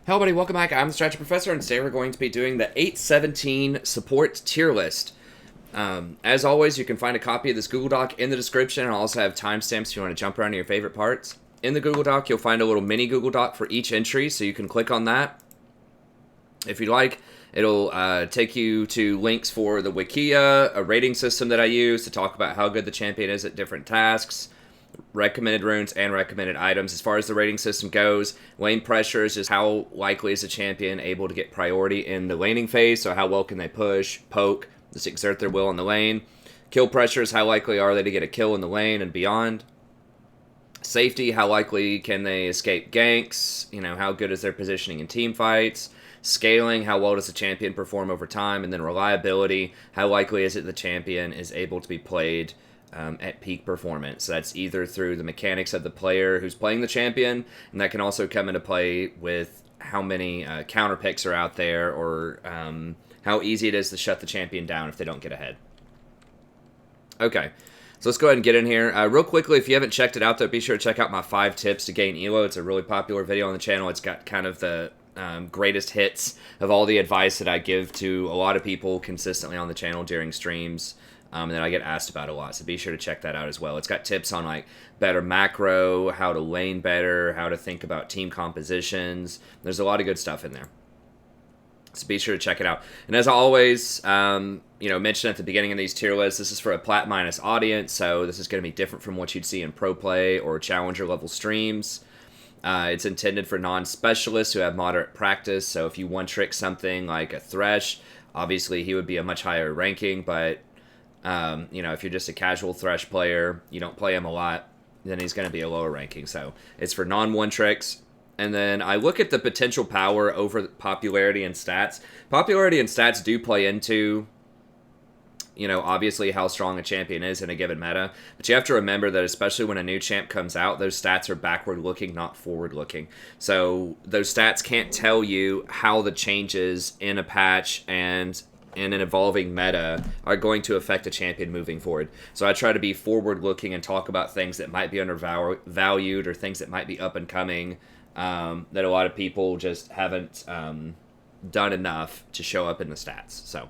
Hello, buddy. Welcome back. I'm the Strategy Professor, and today we're going to be doing the 817 support tier list. As always, you can find a copy of this Google Doc in the description, and I'll also have timestamps if you want to jump around to your favorite parts. In the Google Doc, you'll find a little mini Google Doc for each entry, so you can click on that. If you'd like, it'll take you to links for the Wikia, a rating system that I use to talk about how good the champion is at different tasks, recommended runes, and recommended items. As far as the rating system goes, lane pressure is just how likely is the champion able to get priority in the laning phase, so how well can they push, poke, just exert their will in the lane. Kill pressure is how likely are they to get a kill in the lane and beyond. Safety, how likely can they escape ganks, how good is their positioning in team fights. Scaling, how well does the champion perform over time. And then reliability, how likely is it the champion is able to be played at peak performance. So that's either through the mechanics of the player who's playing the champion, and that can also come into play with how many counter picks are out there, or how easy it is to shut the champion down if they don't get ahead. Okay, so let's go ahead and get in here. Real quickly, if you haven't checked it out, though, be sure to check out my 5 tips to gain elo. It's a really popular video on the channel. It's got kind of the greatest hits of all the advice that I give to a lot of people consistently on the channel during streams. And then I get asked about a lot, so be sure to check that out as well. It's got tips on like better macro, how to lane better, how to think about team compositions. There's a lot of good stuff in there, so be sure to check it out. And as I always, mention at the beginning of these tier lists, this is for a plat minus audience, so this is going to be different from what you'd see in pro play or challenger level streams. It's intended for non-specialists who have moderate practice. So if you one-trick something like a Thresh, obviously he would be a much higher ranking, but if you're just a casual Thresh player, you don't play him a lot, then he's going to be a lower ranking. So it's for non-one tricks. And then I look at the potential power over popularity and stats. Popularity and stats do play into, obviously how strong a champion is in a given meta. But you have to remember that especially when a new champ comes out, those stats are backward-looking, not forward-looking. So those stats can't tell you how the changes in a patch and in an evolving meta are going to affect a champion moving forward. So I try to be forward-looking and talk about things that might be undervalued or things that might be up and coming that a lot of people just haven't done enough to show up in the stats. So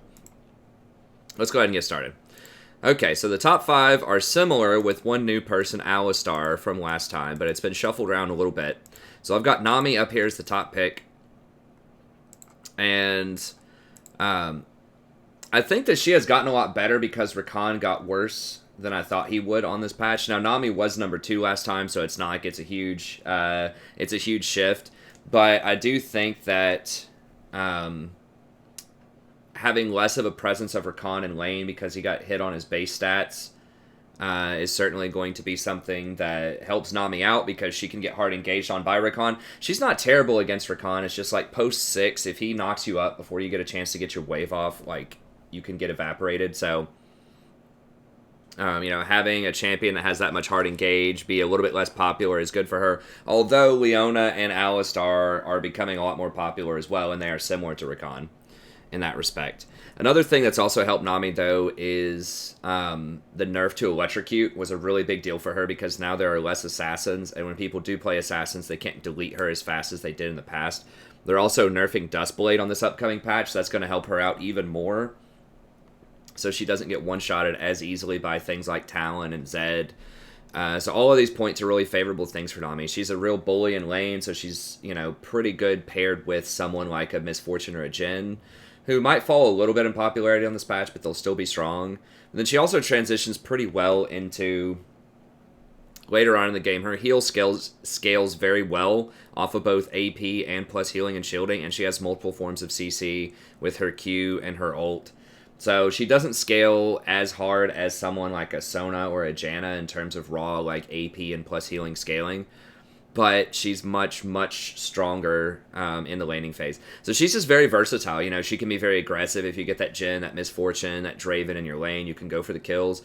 let's go ahead and get started. Okay, so the top 5 are similar with one new person, Alistar, from last time, but it's been shuffled around a little bit. So I've got Nami up here as the top pick. And I think that she has gotten a lot better because Rakan got worse than I thought he would on this patch. Now, Nami was number 2 last time, so it's not like it's a huge shift. But I do think that having less of a presence of Rakan in lane because he got hit on his base stats is certainly going to be something that helps Nami out because she can get hard engaged on by Rakan. She's not terrible against Rakan. It's just like post 6, if he knocks you up before you get a chance to get your wave off, like, you can get evaporated. So, having a champion that has that much hard engage be a little bit less popular is good for her. Although Leona and Alistar are becoming a lot more popular as well, and they are similar to Rakan in that respect. Another thing that's also helped Nami, though, is the nerf to Electrocute was a really big deal for her because now there are less assassins, and when people do play assassins, they can't delete her as fast as they did in the past. They're also nerfing Dustblade on this upcoming patch, so that's going to help her out even more, so she doesn't get one-shotted as easily by things like Talon and Zed. So all of these points are really favorable things for Nami. She's a real bully in lane, so she's, pretty good paired with someone like a Misfortune or a Jhin, who might fall a little bit in popularity on this patch, but they'll still be strong. And then she also transitions pretty well into, later on in the game, her heal scales very well off of both AP and plus healing and shielding, and she has multiple forms of CC with her Q and her ult. So she doesn't scale as hard as someone like a Sona or a Janna in terms of raw like AP and plus healing scaling, but she's much, much stronger in the laning phase. So she's just very versatile. She can be very aggressive. If you get that Jhin, that Misfortune, that Draven in your lane, you can go for the kills.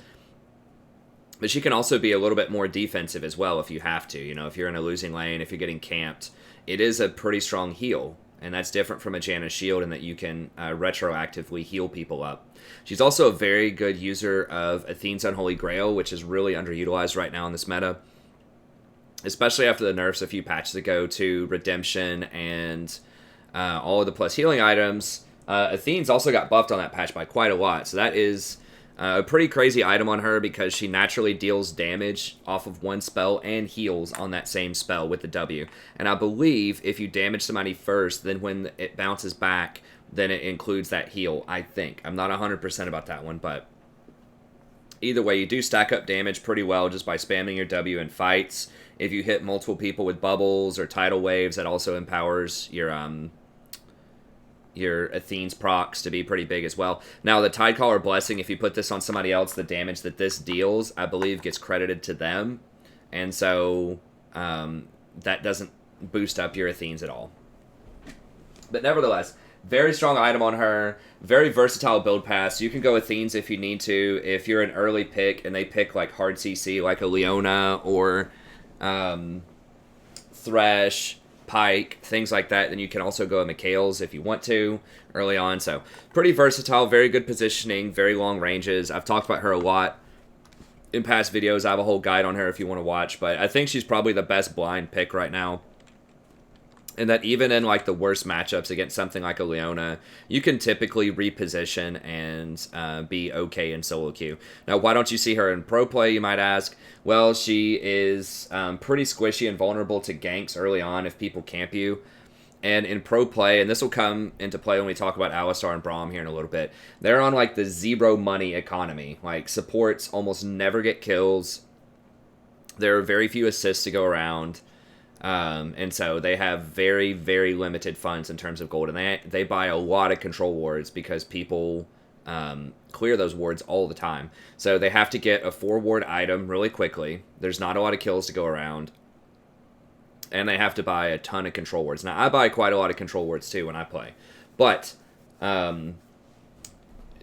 But she can also be a little bit more defensive as well if you have to. If you're in a losing lane, if you're getting camped, it is a pretty strong heal. And that's different from a Janna shield in that you can retroactively heal people up. She's also a very good user of Athene's Unholy Grail, which is really underutilized right now in this meta. Especially after the nerfs a few patches ago to Redemption and all of the plus healing items. Athene's also got buffed on that patch by quite a lot, so that is a pretty crazy item on her because she naturally deals damage off of one spell and heals on that same spell with the W. And I believe if you damage somebody first, then when it bounces back, then it includes that heal, I think. I'm not 100% about that one, but either way, you do stack up damage pretty well just by spamming your W in fights. If you hit multiple people with bubbles or tidal waves, that also empowers your Athene's procs to be pretty big as well. Now, the Tidecaller Blessing, if you put this on somebody else, the damage that this deals, I believe, gets credited to them. And so that doesn't boost up your Athene's at all. But nevertheless, very strong item on her. Very versatile build pass. You can go Athene's if you need to. If you're an early pick and they pick like hard CC, like a Leona or Thresh, Pyke, things like that, then you can also go Mikhail's if you want to early on. So pretty versatile, very good positioning, very long ranges. I've talked about her a lot in past videos. I have a whole guide on her if you want to watch, but I think she's probably the best blind pick right now. And that even in like the worst matchups against something like a Leona, you can typically reposition and be okay in solo queue. Now, why don't you see her in pro play, you might ask? Well, she is pretty squishy and vulnerable to ganks early on if people camp you. And in pro play, and this will come into play when we talk about Alistar and Braum here in a little bit, they're on like the zero money economy. Like supports almost never get kills. There are very few assists to go around. And so they have very, very limited funds in terms of gold. And they buy a lot of control wards because people clear those wards all the time. So they have to get a 4-ward item really quickly. There's not a lot of kills to go around. And they have to buy a ton of control wards. Now, I buy quite a lot of control wards too when I play. But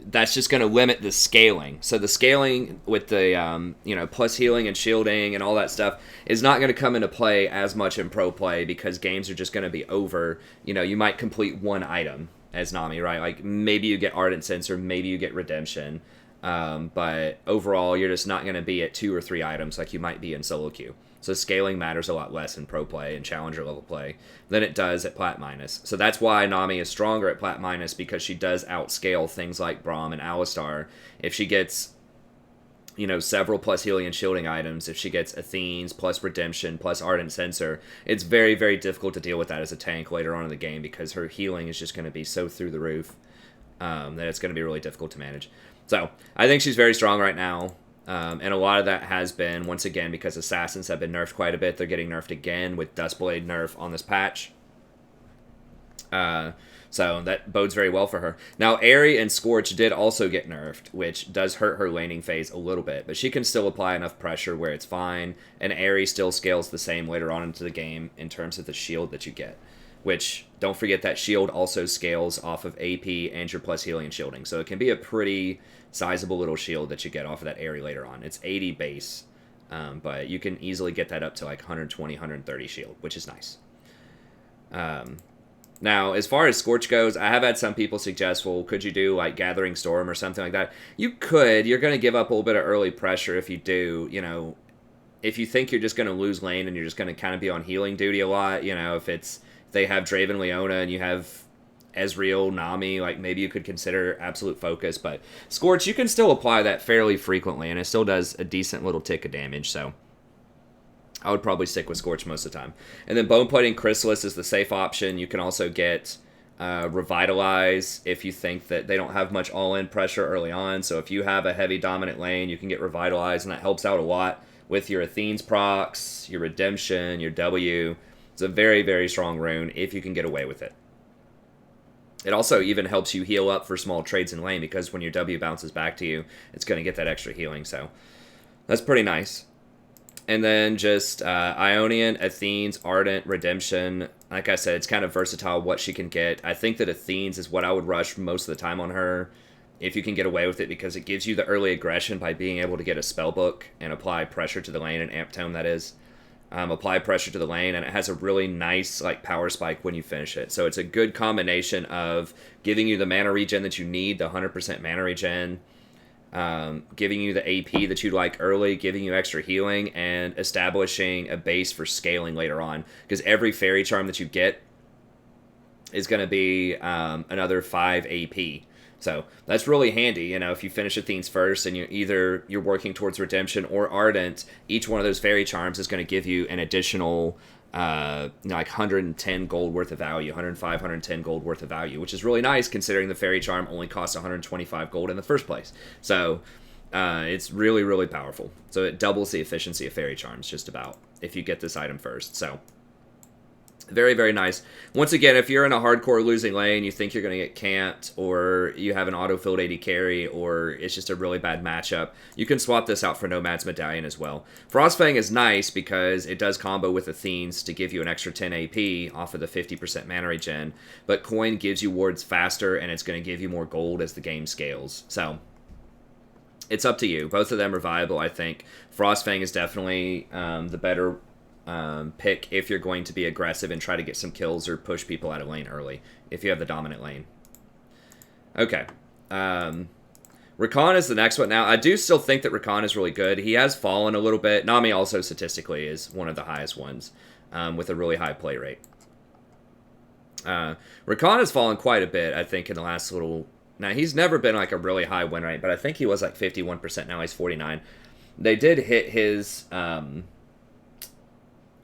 that's just going to limit the scaling. So the scaling with the, plus healing and shielding and all that stuff is not going to come into play as much in pro play because games are just going to be over. You might complete one item as Nami, right? Like maybe you get Ardent Sense or maybe you get Redemption. But overall, you're just not going to be at 2 or 3 items like you might be in solo queue. So scaling matters a lot less in pro play and challenger level play than it does at plat minus. So that's why Nami is stronger at plat minus because she does outscale things like Braum and Alistar. If she gets, several plus healing and shielding items, if she gets Athene's plus Redemption plus Ardent Sensor, it's very, very difficult to deal with that as a tank later on in the game because her healing is just going to be so through the roof that it's going to be really difficult to manage. So I think she's very strong right now. And a lot of that has been, once again, because Assassins have been nerfed quite a bit. They're getting nerfed again with Duskblade nerf on this patch. So that bodes very well for her. Now, Aerie and Scorch did also get nerfed, which does hurt her laning phase a little bit. But she can still apply enough pressure where it's fine. And Aerie still scales the same later on into the game in terms of the shield that you get. Which, don't forget that shield also scales off of AP and your plus healing and shielding. So it can be a pretty sizable little shield that you get off of that Aerie later on. It's 80 base, but you can easily get that up to like 120, 130 shield, which is nice. Now, as far as Scorch goes, I have had some people suggest, well, could you do like Gathering Storm or something like that? You could. You're going to give up a little bit of early pressure if you do, if you think you're just going to lose lane and you're just going to kind of be on healing duty a lot, if they have Draven Leona and you have Ezreal, Nami, like maybe you could consider Absolute Focus, but Scorch, you can still apply that fairly frequently, and it still does a decent little tick of damage, so I would probably stick with Scorch most of the time. And then Bone Plating Chrysalis is the safe option. You can also get Revitalize if you think that they don't have much all-in pressure early on, so if you have a heavy dominant lane, you can get Revitalize, and that helps out a lot with your Athene's procs, your Redemption, your W. It's a very, very strong rune if you can get away with it. It also even helps you heal up for small trades in lane because when your W bounces back to you, it's going to get that extra healing. So that's pretty nice. And then just Ionian, Athene's, Ardent, Redemption. Like I said, it's kind of versatile what she can get. I think that Athene's is what I would rush most of the time on her if you can get away with it because it gives you the early aggression by being able to get a spellbook and apply pressure to the lane, an amp tome that is. Apply pressure to the lane, and it has a really nice power spike when you finish it. So it's a good combination of giving you the mana regen that you need, the 100% mana regen, giving you the AP that you like early, giving you extra healing, and establishing a base for scaling later on. Because every fairy charm that you get is going to be another 5 AP. So that's really handy, you know, if you finish Athene's first and you're working towards Redemption or Ardent, each one of those fairy charms is going to give you an additional like 110 gold worth of value, 105, 110 gold worth of value, which is really nice considering the fairy charm only costs 125 gold in the first place. So it's really, really powerful. So it doubles the efficiency of fairy charms just about if you get this item first. So very, very nice. Once again, if you're in a hardcore losing lane, you think you're going to get camped, or you have an auto-filled AD carry, or it's just a really bad matchup, you can swap this out for Nomad's Medallion as well. Frostfang is nice because it does combo with Athene's to give you an extra 10 AP off of the 50% mana regen, but Coin gives you wards faster, and it's going to give you more gold as the game scales. So it's up to you. Both of them are viable, I think. Frostfang is definitely the better pick if you're going to be aggressive and try to get some kills or push people out of lane early, if you have the dominant lane. Okay. Rakan is the next one. Now, I do still think that Rakan is really good. He has fallen a little bit. Nami also statistically is one of the highest ones with a really high play rate. Rakan has fallen quite a bit, I think, in the last little... Now, he's never been like a really high win rate, but I think he was like 51%. Now he's 49. They did hit his...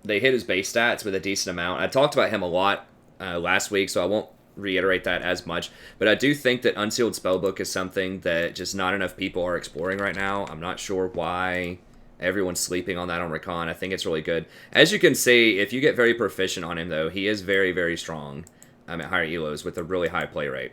They hit his base stats with a decent amount. I talked about him a lot last week, so I won't reiterate that as much. But I do think that Unsealed Spellbook is something that just not enough people are exploring right now. I'm not sure why everyone's sleeping on that on Rakan. I think it's really good. As you can see, if you get very proficient on him, though, he is very, very strong at higher elos with a really high play rate.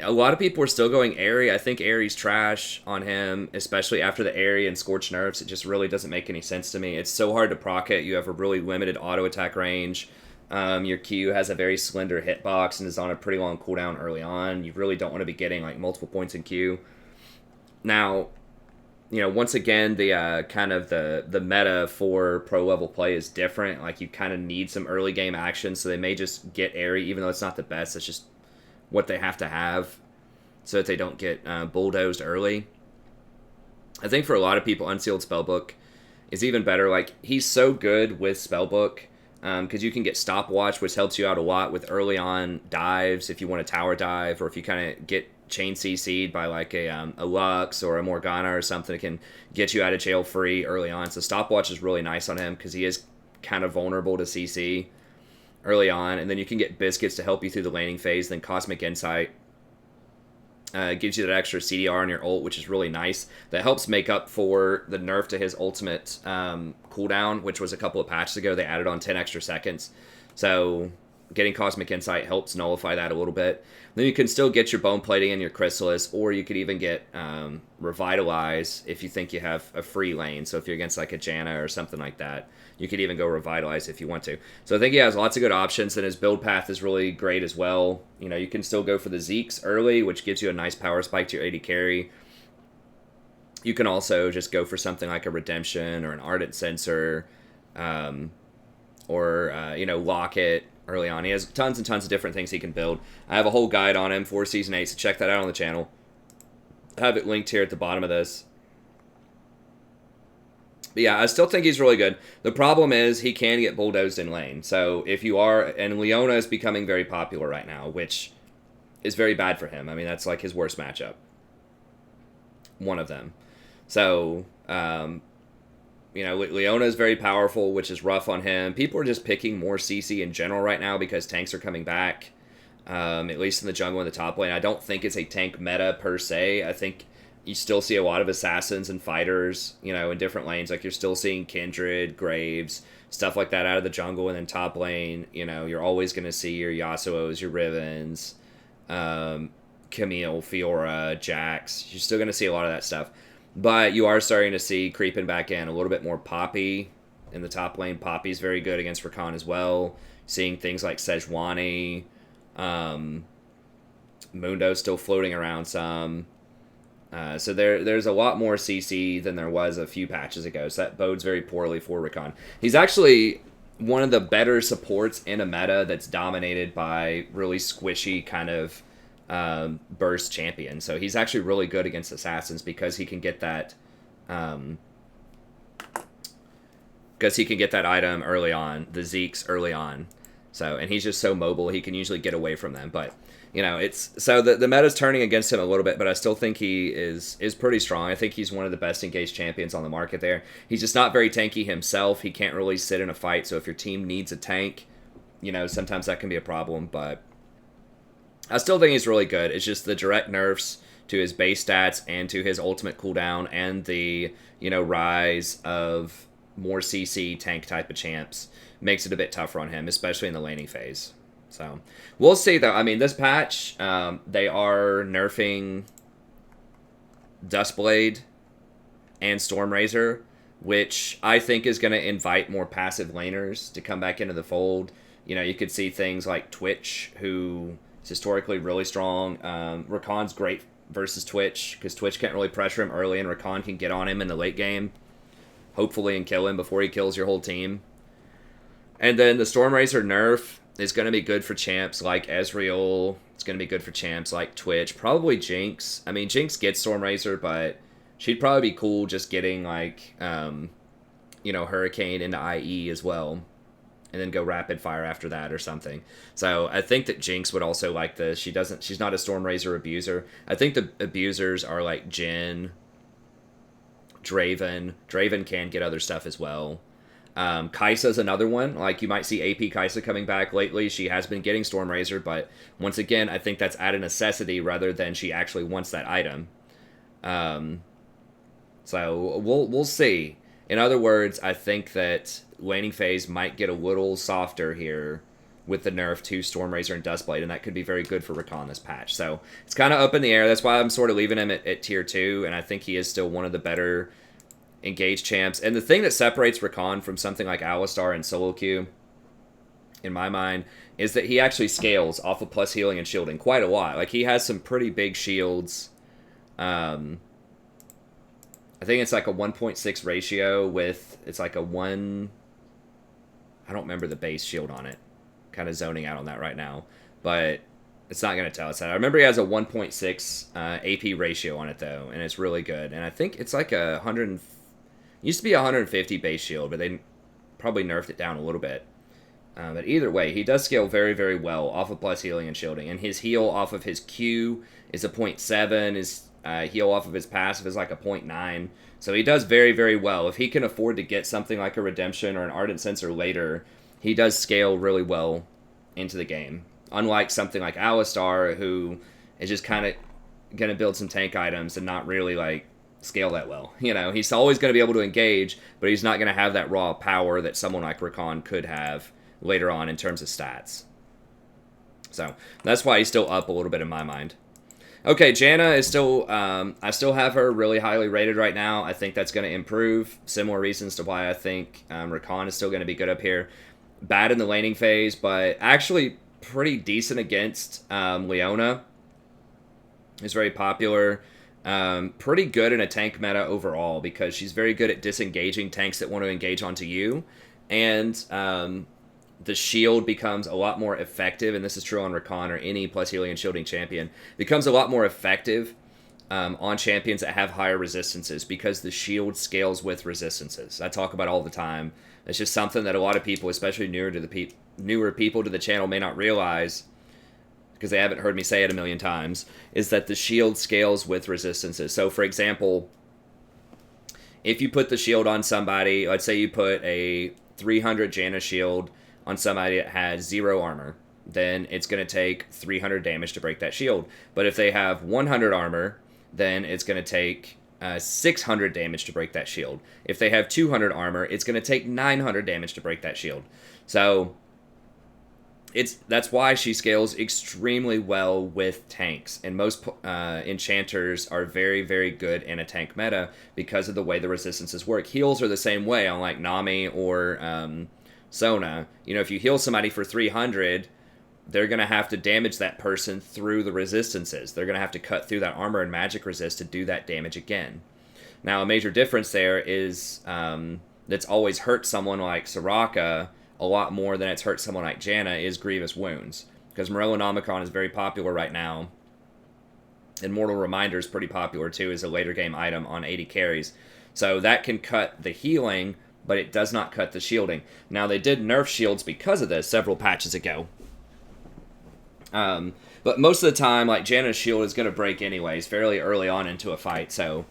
A lot of people are still going Airy. I think Airy's trash on him, especially after the Airy and Scorched Nerfs. It just really doesn't make any sense to me. It's so hard to proc it. You have a really limited auto attack range. Your Q has a very slender hitbox and is on a pretty long cooldown early on. You really don't want to be getting like multiple points in Q. Now, you know, once again, the kind of the meta for pro level play is different. Like you kind of need some early game action, so they may just get Airy, even though it's not the best. It's just what they have to have so that they don't get bulldozed early. I think for a lot of people, Unsealed Spellbook is even better. Like, he's so good with Spellbook because you can get Stopwatch, which helps you out a lot with early on dives if you want to tower dive, or if you kind of get chain CC'd by like a Lux or a Morgana or something, it can get you out of jail free early on. So Stopwatch is really nice on him because he is kind of vulnerable to CC early on, and then you can get Biscuits to help you through the laning phase. Then Cosmic Insight gives you that extra CDR on your ult, which is really nice. That helps make up for the nerf to his ultimate cooldown, which was a couple of patches ago. They added on 10 extra seconds. So getting Cosmic Insight helps nullify that a little bit. Then you can still get your Bone Plating and your Chrysalis, or you could even get Revitalize if you think you have a free lane. So if you're against like a Janna or something like that, you could even go Revitalize if you want to. So I think he has lots of good options, and his build path is really great as well. You know, you can still go for the Zeeks early, which gives you a nice power spike to your AD carry. You can also just go for something like a Redemption or an Ardent Sensor, or you know, Locket early on. He has tons and tons of different things he can build. I have a whole guide on him for Season 8, so check that out on the channel. I have it linked here at the bottom of this. But yeah, I still think he's really good. The problem is he can get bulldozed in lane. So if you are... And Leona is becoming very popular right now, which is very bad for him. I mean, that's like his worst matchup. One of them. So, you know, Leona is very powerful, which is rough on him. People are just picking more CC in general right now because tanks are coming back, at least in the jungle and the top lane. I don't think it's a tank meta per se. I think you still see a lot of assassins and fighters, you know, in different lanes. Like, you're still seeing Kindred, Graves, stuff like that out of the jungle. And then top lane, you know, you're always going to see your Yasuos, your Rivens, Camille, Fiora, Jax. You're still going to see a lot of that stuff. But you are starting to see creeping back in a little bit more Poppy in the top lane. Poppy's very good against Rakan as well. Seeing things like Sejuani, Mundo still floating around some. So there's a lot more CC than there was a few patches ago. So that bodes very poorly for Rakan. He's actually one of the better supports in a meta that's dominated by really squishy kind of burst champion. So he's actually really good against assassins because he can get that item early on, the Zeeks early on. So, and he's just so mobile, he can usually get away from them. But, you know, it's so the meta's turning against him a little bit, but I still think he is pretty strong. I think he's one of the best engaged champions on the market there. He's just not very tanky himself. He can't really sit in a fight, so if your team needs a tank, you know, sometimes that can be a problem, but I still think he's really good. It's just the direct nerfs to his base stats and to his ultimate cooldown and the, you know, rise of more CC tank type of champs makes it a bit tougher on him, especially in the laning phase. So, we'll see, though. I mean, this patch, they are nerfing Duskblade and Stormrazor, which I think is going to invite more passive laners to come back into the fold. You know, you could see things like Twitch, who is historically really strong. Rakan's great versus Twitch, because Twitch can't really pressure him early, and Rakan can get on him in the late game, hopefully, and kill him before he kills your whole team. And then the Stormrazor nerf is going to be good for champs like Ezreal. It's going to be good for champs like Twitch. Probably Jinx. I mean, Jinx gets Stormrazor, but she'd probably be cool just getting, like, you know, Hurricane into IE as well, and then go rapid fire after that or something. So I think that Jinx would also like this. She's not a Stormrazor abuser. I think the abusers are like Jhin, Draven. Draven can get other stuff as well. Kai'Sa's another one. Like, you might see AP Kai'Sa coming back lately. She has been getting Stormrazor, but once again, I think that's out of necessity rather than she actually wants that item. So we'll see. In other words, I think that laning phase might get a little softer here with the nerf to Stormrazor and Duskblade, and that could be very good for Rakan this patch. So it's kind of up in the air. That's why I'm sort of leaving him at tier 2, and I think he is still one of the better engaged champs. And the thing that separates Rakan from something like Alistar and solo queue, in my mind, is that he actually scales off of plus healing and shielding quite a lot. Like, he has some pretty big shields. I think it's like a 1.6 ratio with, it's like a 1... I don't remember the base shield on it. Kind of zoning out on that right now. But it's not going to tell us that. I remember he has a 1.6 AP ratio on it, though, and it's really good. And I think it's like a 100... Used to be a 150 base shield, but they probably nerfed it down a little bit. But either way, he does scale very, very well off of plus healing and shielding. And his heal off of his Q is a 0.7. His heal off of his passive is like a 0.9. So he does very, very well. If he can afford to get something like a Redemption or an Ardent Censer later, he does scale really well into the game. Unlike something like Alistar, who is just kind of going to build some tank items and not really, like, scale that well. You know, he's always going to be able to engage, but he's not going to have that raw power that someone like Rakan could have later on in terms of stats. So that's why he's still up a little bit in my mind. Okay, Janna is still, I still have her really highly rated right now. I think that's going to improve. Similar reasons to why I think Rakan is still going to be good up here. Bad in the laning phase, but actually pretty decent against Leona. Is very popular. Pretty good in a tank meta overall, because she's very good at disengaging tanks that want to engage onto you. And the shield becomes a lot more effective, and this is true on Rakan or any plus healing and shielding champion, becomes a lot more effective on champions that have higher resistances, because the shield scales with resistances. I talk about all the time. It's just something that a lot of people, especially newer people to the channel, may not realize, because they haven't heard me say it a million times, is that the shield scales with resistances. So, for example, if you put the shield on somebody, let's say you put a 300 Janna shield on somebody that has 0 armor, then it's going to take 300 damage to break that shield. But if they have 100 armor, then it's going to take 600 damage to break that shield. If they have 200 armor, it's going to take 900 damage to break that shield. So that's why she scales extremely well with tanks, and most enchanters are very, very good in a tank meta because of the way the resistances work. Heals are the same way on like Nami or Sona. You know, if you heal somebody for 300, they're going to have to damage that person through the resistances. They're going to have to cut through that armor and magic resist to do that damage again. Now, a major difference there is that's always hurt someone like Soraka a lot more than it's hurt someone like Janna is Grievous Wounds. Because Morellonomicon is very popular right now. And Mortal Reminder is pretty popular too as a later game item on 80 carries. So that can cut the healing, but it does not cut the shielding. Now, they did nerf shields because of this several patches ago. But most of the time, like, Janna's shield is going to break anyways, fairly early on into a fight, so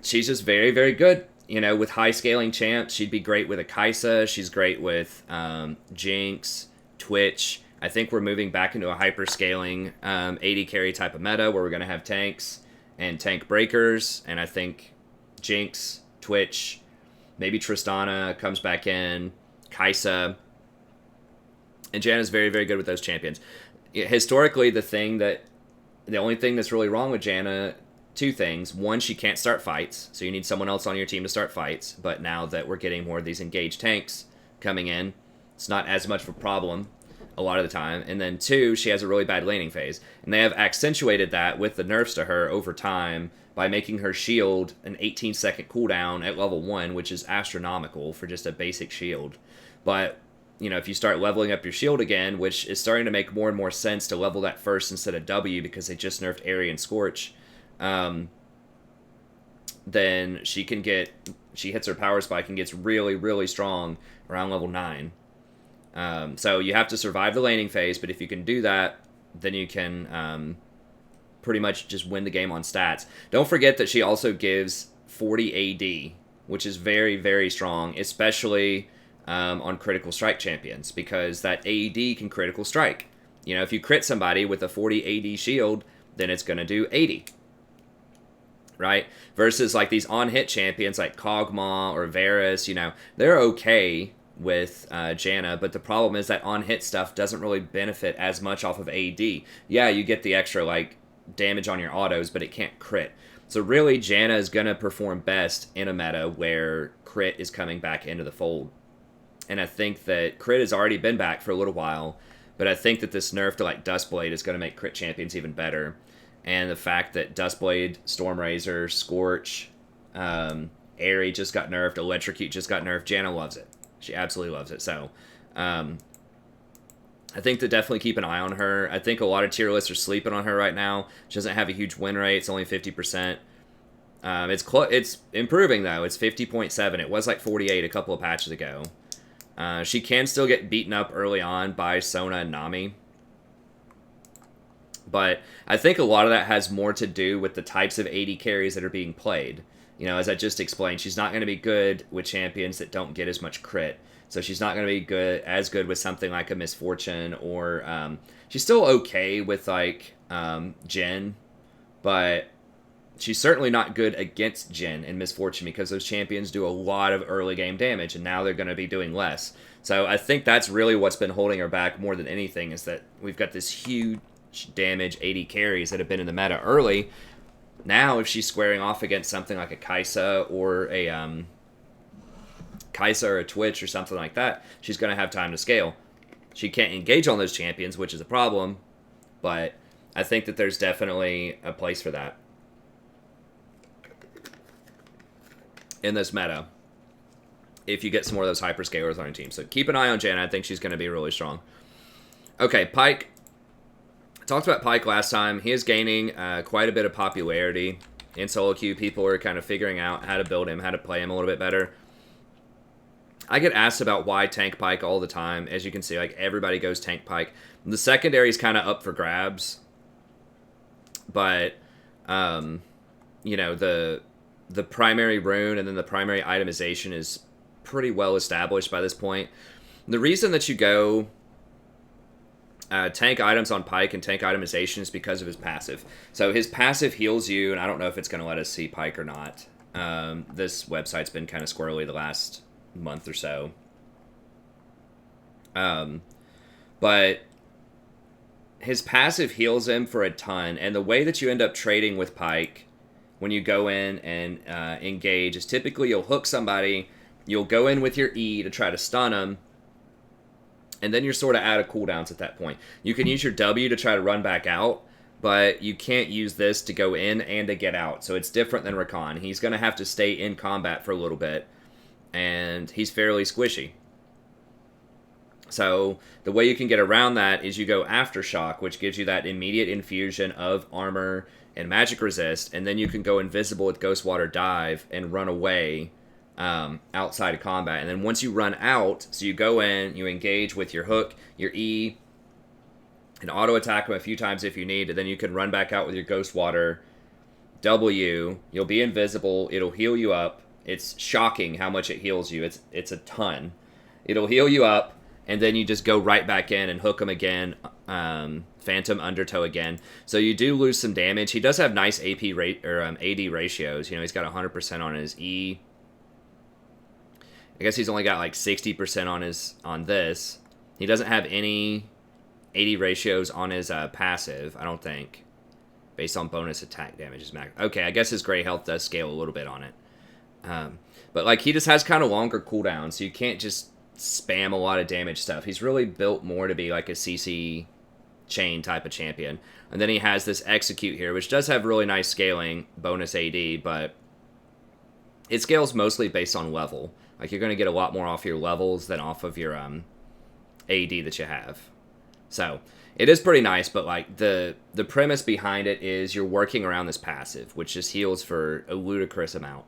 she's just very, very good. You know, with high scaling champs, she'd be great with a Kai'Sa. She's great with Jinx, Twitch. I think we're moving back into a hyper scaling AD carry type of meta where we're going to have tanks and tank breakers. And I think Jinx, Twitch, maybe Tristana comes back in, Kai'Sa. And Janna's very, very good with those champions. Historically, the only thing that's really wrong with Janna, two things. One, she can't start fights, so you need someone else on your team to start fights. But now that we're getting more of these engaged tanks coming in, it's not as much of a problem a lot of the time. And then two, she has a really bad laning phase. And they have accentuated that with the nerfs to her over time by making her shield an 18-second cooldown at level 1, which is astronomical for just a basic shield. But, you know, if you start leveling up your shield again, which is starting to make more and more sense to level that first instead of W because they just nerfed Aerie and Scorch, then she hits her power spike and gets really, really strong around level 9. So you have to survive the laning phase, but if you can do that, then you can pretty much just win the game on stats. Don't forget that she also gives 40 AD, which is very, very strong, especially on critical strike champions, because that AD can critical strike. You know, if you crit somebody with a 40 AD shield, then it's going to do 80. Right? Versus like these on-hit champions like Kog'Maw or Varus, you know, they're okay with Janna, but the problem is that on-hit stuff doesn't really benefit as much off of AD. Yeah, you get the extra like damage on your autos, but it can't crit. So really, Janna is going to perform best in a meta where crit is coming back into the fold. And I think that crit has already been back for a little while, but I think that this nerf to like Duskblade is going to make crit champions even better. And the fact that Duskblade, Stormrazor, Scorch, Aerie just got nerfed, Electrocute just got nerfed, Janna loves it. She absolutely loves it. So, I think to definitely keep an eye on her. I think a lot of tier lists are sleeping on her right now. She doesn't have a huge win rate. It's only 50%. It's improving, though. It's 50.7. It was like 48 a couple of patches ago. She can still get beaten up early on by Sona and Nami. But I think a lot of that has more to do with the types of AD carries that are being played. You know, as I just explained, she's not going to be good with champions that don't get as much crit. So she's not going to be as good with something like a Misfortune, or she's still okay with like Jhin, but she's certainly not good against Jhin and Misfortune because those champions do a lot of early game damage, and now they're going to be doing less. So I think that's really what's been holding her back more than anything, is that we've got this huge damage AD carries that have been in the meta early. Now, if she's squaring off against something like a Kai'Sa or a Twitch or something like that, she's going to have time to scale. She can't engage on those champions, which is a problem, but I think that there's definitely a place for that in this meta if you get some more of those hyperscalers on your team. So keep an eye on Janna. I think she's going to be really strong. Okay, Pyke. I talked about Pyke last time. He is gaining quite a bit of popularity in solo queue. People are kind of figuring out how to build him, how to play him a little bit better. I get asked about why tank Pyke all the time. As you can see, like, everybody goes tank Pyke. The secondary is kind of up for grabs, but you know, the primary rune and then the primary itemization is pretty well established by this point. The reason that you go tank items on Pyke and tank itemization is because of his passive. So his passive heals you, and I don't know if it's going to let us see Pyke or not. This website's been kind of squirrely the last month or so. But his passive heals him for a ton, and the way that you end up trading with Pyke when you go in and engage is typically you'll hook somebody, you'll go in with your E to try to stun them, and then you're sort of out of cooldowns at that point. You can use your W to try to run back out, but you can't use this to go in and to get out. So it's different than Rakan. He's going to have to stay in combat for a little bit, and he's fairly squishy. So the way you can get around that is you go Aftershock, which gives you that immediate infusion of armor and magic resist, and then you can go invisible with Ghostwater Dive and run away outside of combat. And then once you run out, so you go in, you engage with your hook, your E, and auto attack them a few times if you need, and then you can run back out with your Ghost Water, W, you'll be invisible, it'll heal you up. It's shocking how much it heals you. It's a ton. It'll heal you up, and then you just go right back in and hook him again, Phantom Undertow again. So you do lose some damage. He does have nice AP rate or AD ratios. You know, he's got 100% on his E. I guess he's only got like 60% on this. He doesn't have any AD ratios on his passive, I don't think, based on bonus attack damage. Is max. Okay, I guess his gray health does scale a little bit on it. But like he just has kind of longer cooldowns, so you can't just spam a lot of damage stuff. He's really built more to be like a CC chain type of champion. And then he has this execute here, which does have really nice scaling, bonus AD, but it scales mostly based on level. Like you're going to get a lot more off your levels than off of your AD that you have. So it is pretty nice, but like the premise behind it is you're working around this passive, which just heals for a ludicrous amount.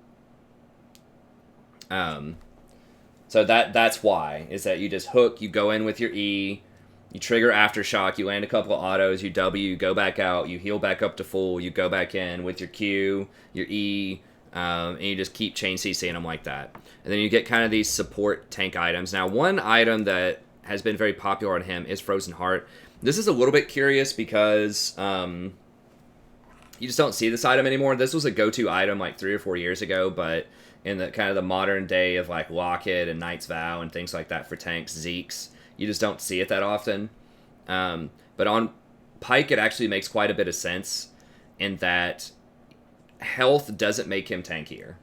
So that's why, is that you just hook, you go in with your E, you trigger Aftershock, you land a couple of autos, you W, you go back out, you heal back up to full, you go back in with your Q, your E, and you just keep chain CCing them like that. And then you get kind of these support tank items. Now, one item that has been very popular on him is Frozen Heart. This is a little bit curious because you just don't see this item anymore. This was a go-to item like 3 or 4 years ago, but in the kind of the modern day of like Locket and Knight's Vow and things like that for tanks, Zeke's, you just don't see it that often. But on Pyke, it actually makes quite a bit of sense in that health doesn't make him tankier.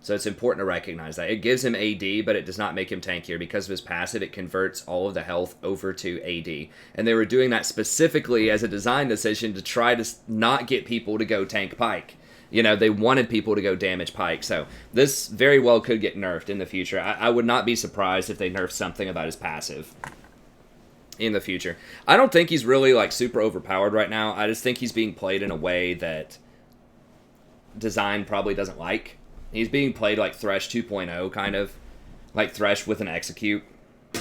So it's important to recognize that. It gives him AD, but it does not make him tankier. Because of his passive, it converts all of the health over to AD. And they were doing that specifically as a design decision to try to not get people to go tank Pyke. You know, they wanted people to go damage Pyke. So this very well could get nerfed in the future. I would not be surprised if they nerfed something about his passive in the future. I don't think he's really like super overpowered right now. I just think he's being played in a way that design probably doesn't like. He's being played like Thresh 2.0, kind of. Like Thresh with an execute. A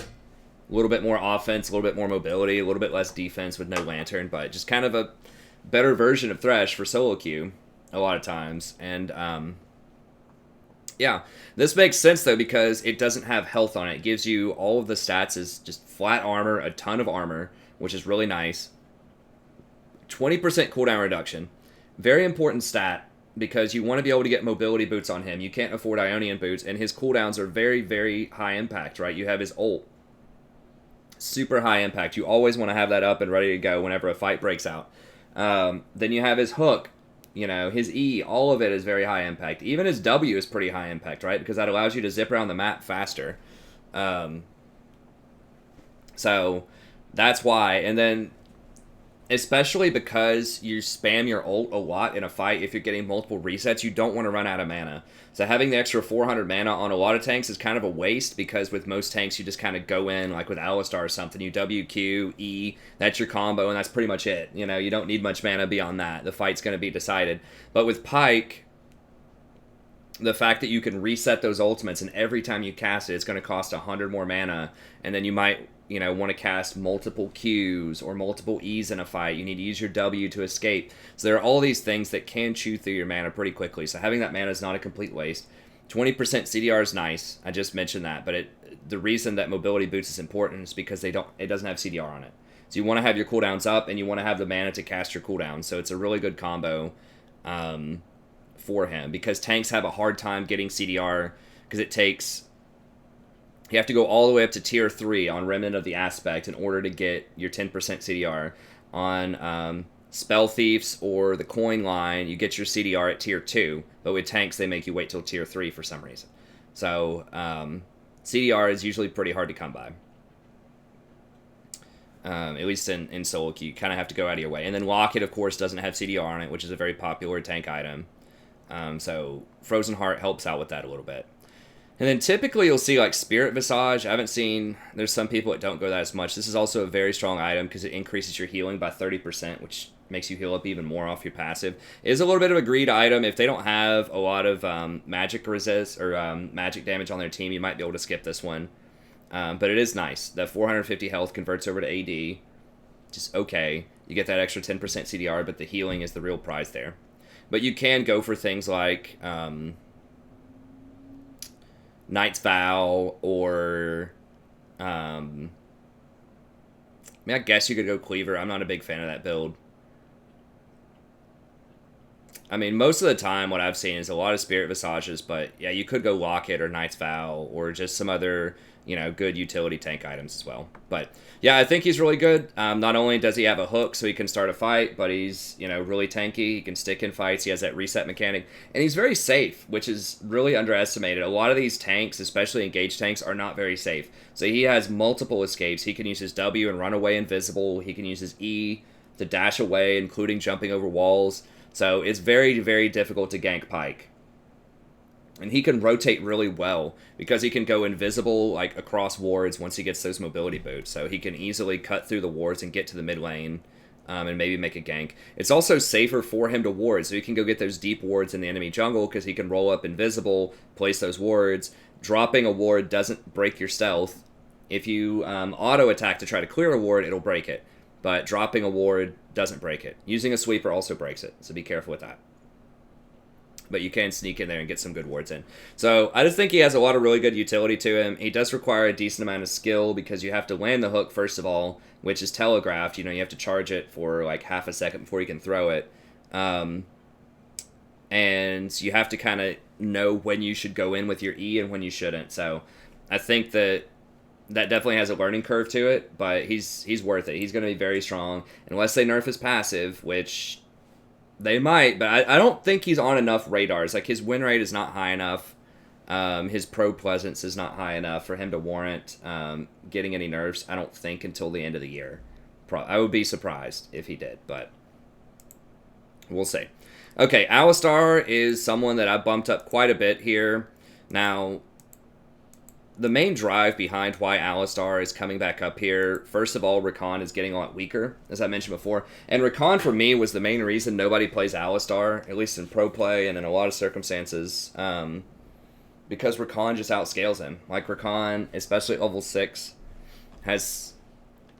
little bit more offense, a little bit more mobility, a little bit less defense with no lantern, but just kind of a better version of Thresh for solo queue a lot of times. And, yeah. This makes sense, though, because it doesn't have health on it. It gives you all of the stats as just flat armor, a ton of armor, which is really nice. 20% cooldown reduction. Very important stat, because you want to be able to get mobility boots on him. You can't afford Ionian boots, and his cooldowns are very, very high impact, right? You have his ult. Super high impact. You always want to have that up and ready to go whenever a fight breaks out. Then you have his hook. You know, his E, all of it is very high impact. Even his W is pretty high impact, right? Because that allows you to zip around the map faster. So that's why. And then, especially because you spam your ult a lot in a fight, if you're getting multiple resets, you don't want to run out of mana. So having the extra 400 mana on a lot of tanks is kind of a waste, because with most tanks, you just kind of go in, like with Alistar or something, you WQ, E, that's your combo, and that's pretty much it. You know, you don't need much mana beyond that. The fight's going to be decided. But with Pyke, the fact that you can reset those ultimates, and every time you cast it, it's going to cost 100 more mana, and then you might, you know, want to cast multiple Qs or multiple Es in a fight. You need to use your W to escape. So there are all these things that can chew through your mana pretty quickly. So having that mana is not a complete waste. 20% CDR is nice. I just mentioned that, but the reason that mobility boots is important is because it doesn't have CDR on it. So you want to have your cooldowns up, and you want to have the mana to cast your cooldown. So it's a really good combo for him, because tanks have a hard time getting CDR, because it takes... You have to go all the way up to tier 3 on Remnant of the Aspect in order to get your 10% CDR. On Spell Thieves or the Coin Line, you get your CDR at tier 2, but with tanks, they make you wait till tier 3 for some reason. So, CDR is usually pretty hard to come by. At least in solo queue, you kind of have to go out of your way. And then Locket, of course, doesn't have CDR on it, which is a very popular tank item. So Frozen Heart helps out with that a little bit. And then typically you'll see like Spirit Visage. I haven't seen, there's some people that don't go that as much. This is also a very strong item because it increases your healing by 30%, which makes you heal up even more off your passive. It is a little bit of a greed item. If they don't have a lot of magic resist or magic damage on their team, you might be able to skip this one. But it is nice. The 450 health converts over to AD. Just okay. You get that extra 10% CDR, but the healing is the real prize there. But you can go for things like Knight's Vow or... I mean, I guess you could go Cleaver. I'm not a big fan of that build. I mean, most of the time what I've seen is a lot of Spirit Visages, but yeah, you could go Locket or Knight's Vow or just some other, you know, good utility tank items as well. But yeah, I think he's really good. Not only does he have a hook so he can start a fight, but he's, you know, really tanky. He can stick in fights. He has that reset mechanic. And he's very safe, which is really underestimated. A lot of these tanks, especially engaged tanks, are not very safe. So he has multiple escapes. He can use his W and run away invisible. He can use his E to dash away, including jumping over walls. So it's very, very difficult to gank Pyke. And he can rotate really well because he can go invisible like across wards once he gets those mobility boots. So he can easily cut through the wards and get to the mid lane and maybe make a gank. It's also safer for him to ward, so he can go get those deep wards in the enemy jungle because he can roll up invisible, place those wards. Dropping a ward doesn't break your stealth. If you auto attack to try to clear a ward, it'll break it. But dropping a ward doesn't break it. Using a sweeper also breaks it, so be careful with that. But you can sneak in there and get some good wards in. So I just think he has a lot of really good utility to him. He does require a decent amount of skill because you have to land the hook, first of all, which is telegraphed. You know, you have to charge it for like half a second before you can throw it. And you have to kind of know when you should go in with your E and when you shouldn't. So I think that definitely has a learning curve to it, but he's worth it. He's going to be very strong, unless they nerf his passive, which they might, but I don't think he's on enough radars. Like, his win rate is not high enough. His pro presence is not high enough for him to warrant getting any nerfs, I don't think, until the end of the year. I would be surprised if he did, but we'll see. Okay, Alistar is someone that I bumped up quite a bit here. Now, the main drive behind why Alistar is coming back up here, first of all, Rakan is getting a lot weaker, as I mentioned before. And Rakan, for me, was the main reason nobody plays Alistar, at least in pro play and in a lot of circumstances, because Rakan just outscales him. Like, Rakan, especially at level 6, has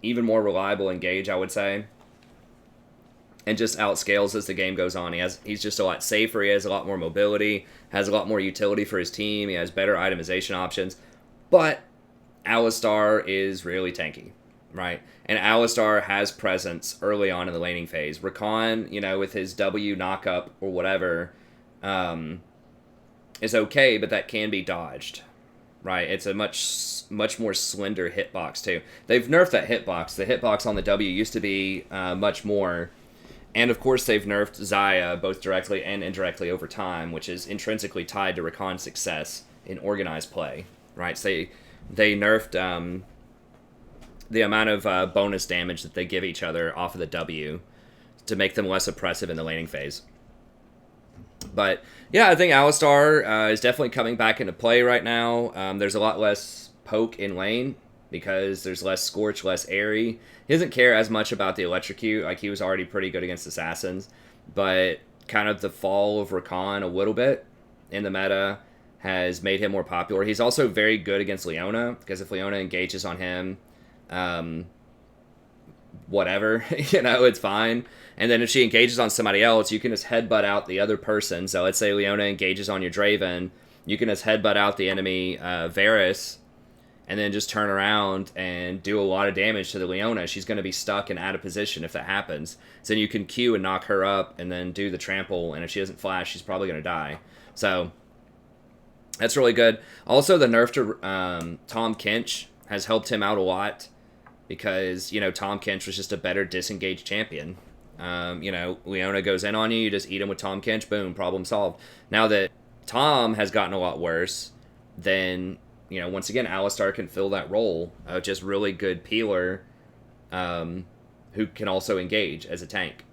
even more reliable engage, I would say, and just outscales as the game goes on. He's just a lot safer, he has a lot more mobility, has a lot more utility for his team, he has better itemization options. But Alistar is really tanky, right? And Alistar has presence early on in the laning phase. Rakan, you know, with his W knockup or whatever, is okay, but that can be dodged, right? It's a much more slender hitbox, too. They've nerfed that hitbox. The hitbox on the W used to be much more. And, of course, they've nerfed Zyra both directly and indirectly over time, which is intrinsically tied to Rakan's success in organized play. Right, so they nerfed the amount of bonus damage that they give each other off of the W to make them less oppressive in the laning phase. But yeah, I think Alistar is definitely coming back into play right now. There's a lot less poke in lane because there's less Scorch, less Airy. He doesn't care as much about the Electrocute. Like, he was already pretty good against Assassins, but kind of the fall of Rakan a little bit in the meta has made him more popular. He's also very good against Leona, because if Leona engages on him, whatever, you know, it's fine. And then if she engages on somebody else, you can just headbutt out the other person. So let's say Leona engages on your Draven, you can just headbutt out the enemy Varus, and then just turn around and do a lot of damage to the Leona. She's going to be stuck and out of position if that happens. So then you can Q and knock her up, and then do the trample, and if she doesn't flash, she's probably going to die. So that's really good. Also, the nerf to Tahm Kench has helped him out a lot because, you know, Tahm Kench was just a better disengaged champion. You know, Leona goes in on you, you just eat him with Tahm Kench, boom, problem solved. Now that Tahm has gotten a lot worse, then, you know, once again, Alistar can fill that role of just really good peeler who can also engage as a tank.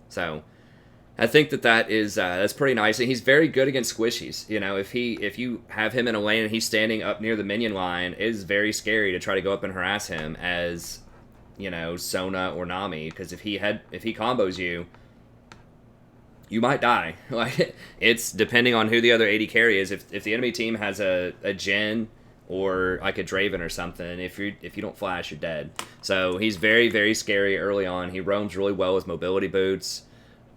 So I think that's pretty nice, and he's very good against squishies. You know, if you have him in a lane and he's standing up near the minion line, it is very scary to try to go up and harass him, as Sona or Nami, because if he combos you, you might die. Like, it's depending on who the other AD carry is. If the enemy team has a Jhin or like a Draven or something, if you don't flash, you're dead. So he's very, very scary early on. He roams really well with mobility boots,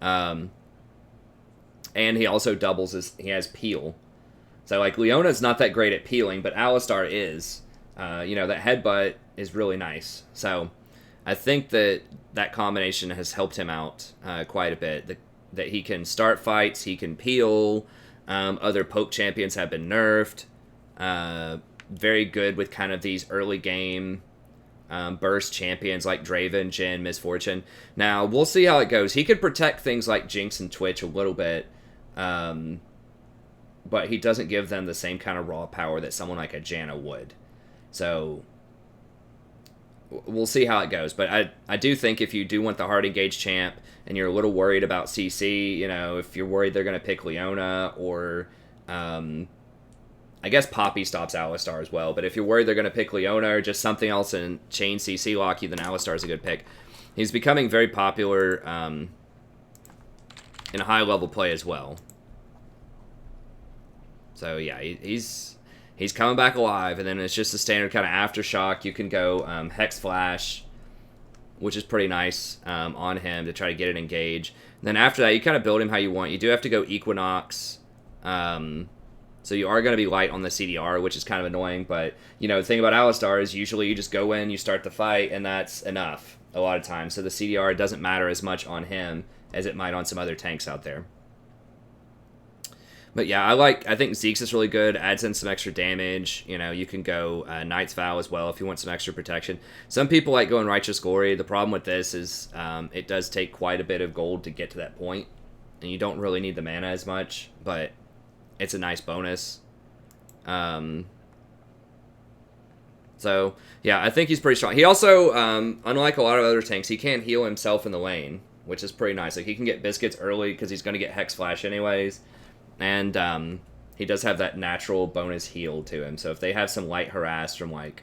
and he also he has peel. So like Leona's not that great at peeling, but Alistar is. That headbutt is really nice. So I think that combination has helped him out quite a bit. That he can start fights, he can peel. Other poke champions have been nerfed. Very good with kind of these early game burst champions like Draven, Jhin, Misfortune. Now, we'll see how it goes. He could protect things like Jinx and Twitch a little bit, but he doesn't give them the same kind of raw power that someone like a Janna would. So we'll see how it goes. But I do think if you do want the hard engage champ and you're a little worried about CC, if you're worried they're going to pick Leona or I guess Poppy stops Alistar as well. But if you're worried they're going to pick Leona or just something else and chain CC lock you, then Alistar is a good pick. He's becoming very popular in high-level play as well. So, yeah, he's coming back alive. And then it's just a standard kind of aftershock. You can go Hex Flash, which is pretty nice on him to try to get it engaged. And then after that, you kind of build him how you want. You do have to go Equinox. So you are going to be light on the CDR, which is kind of annoying. But, the thing about Alistar is usually you just go in, you start the fight, and that's enough a lot of times. So the CDR doesn't matter as much on him as it might on some other tanks out there. But yeah, I think Zeke's is really good, adds in some extra damage. You can go Knight's Vow as well if you want some extra protection. Some people like going Righteous Glory. The problem with this is it does take quite a bit of gold to get to that point, and you don't really need the mana as much, but it's a nice bonus. So, yeah, I think he's pretty strong. He also, unlike a lot of other tanks, he can heal himself in the lane, which is pretty nice. Like, he can get Biscuits early because he's going to get Hex Flash anyways. And he does have that natural bonus heal to him. So if they have some light harass from, like,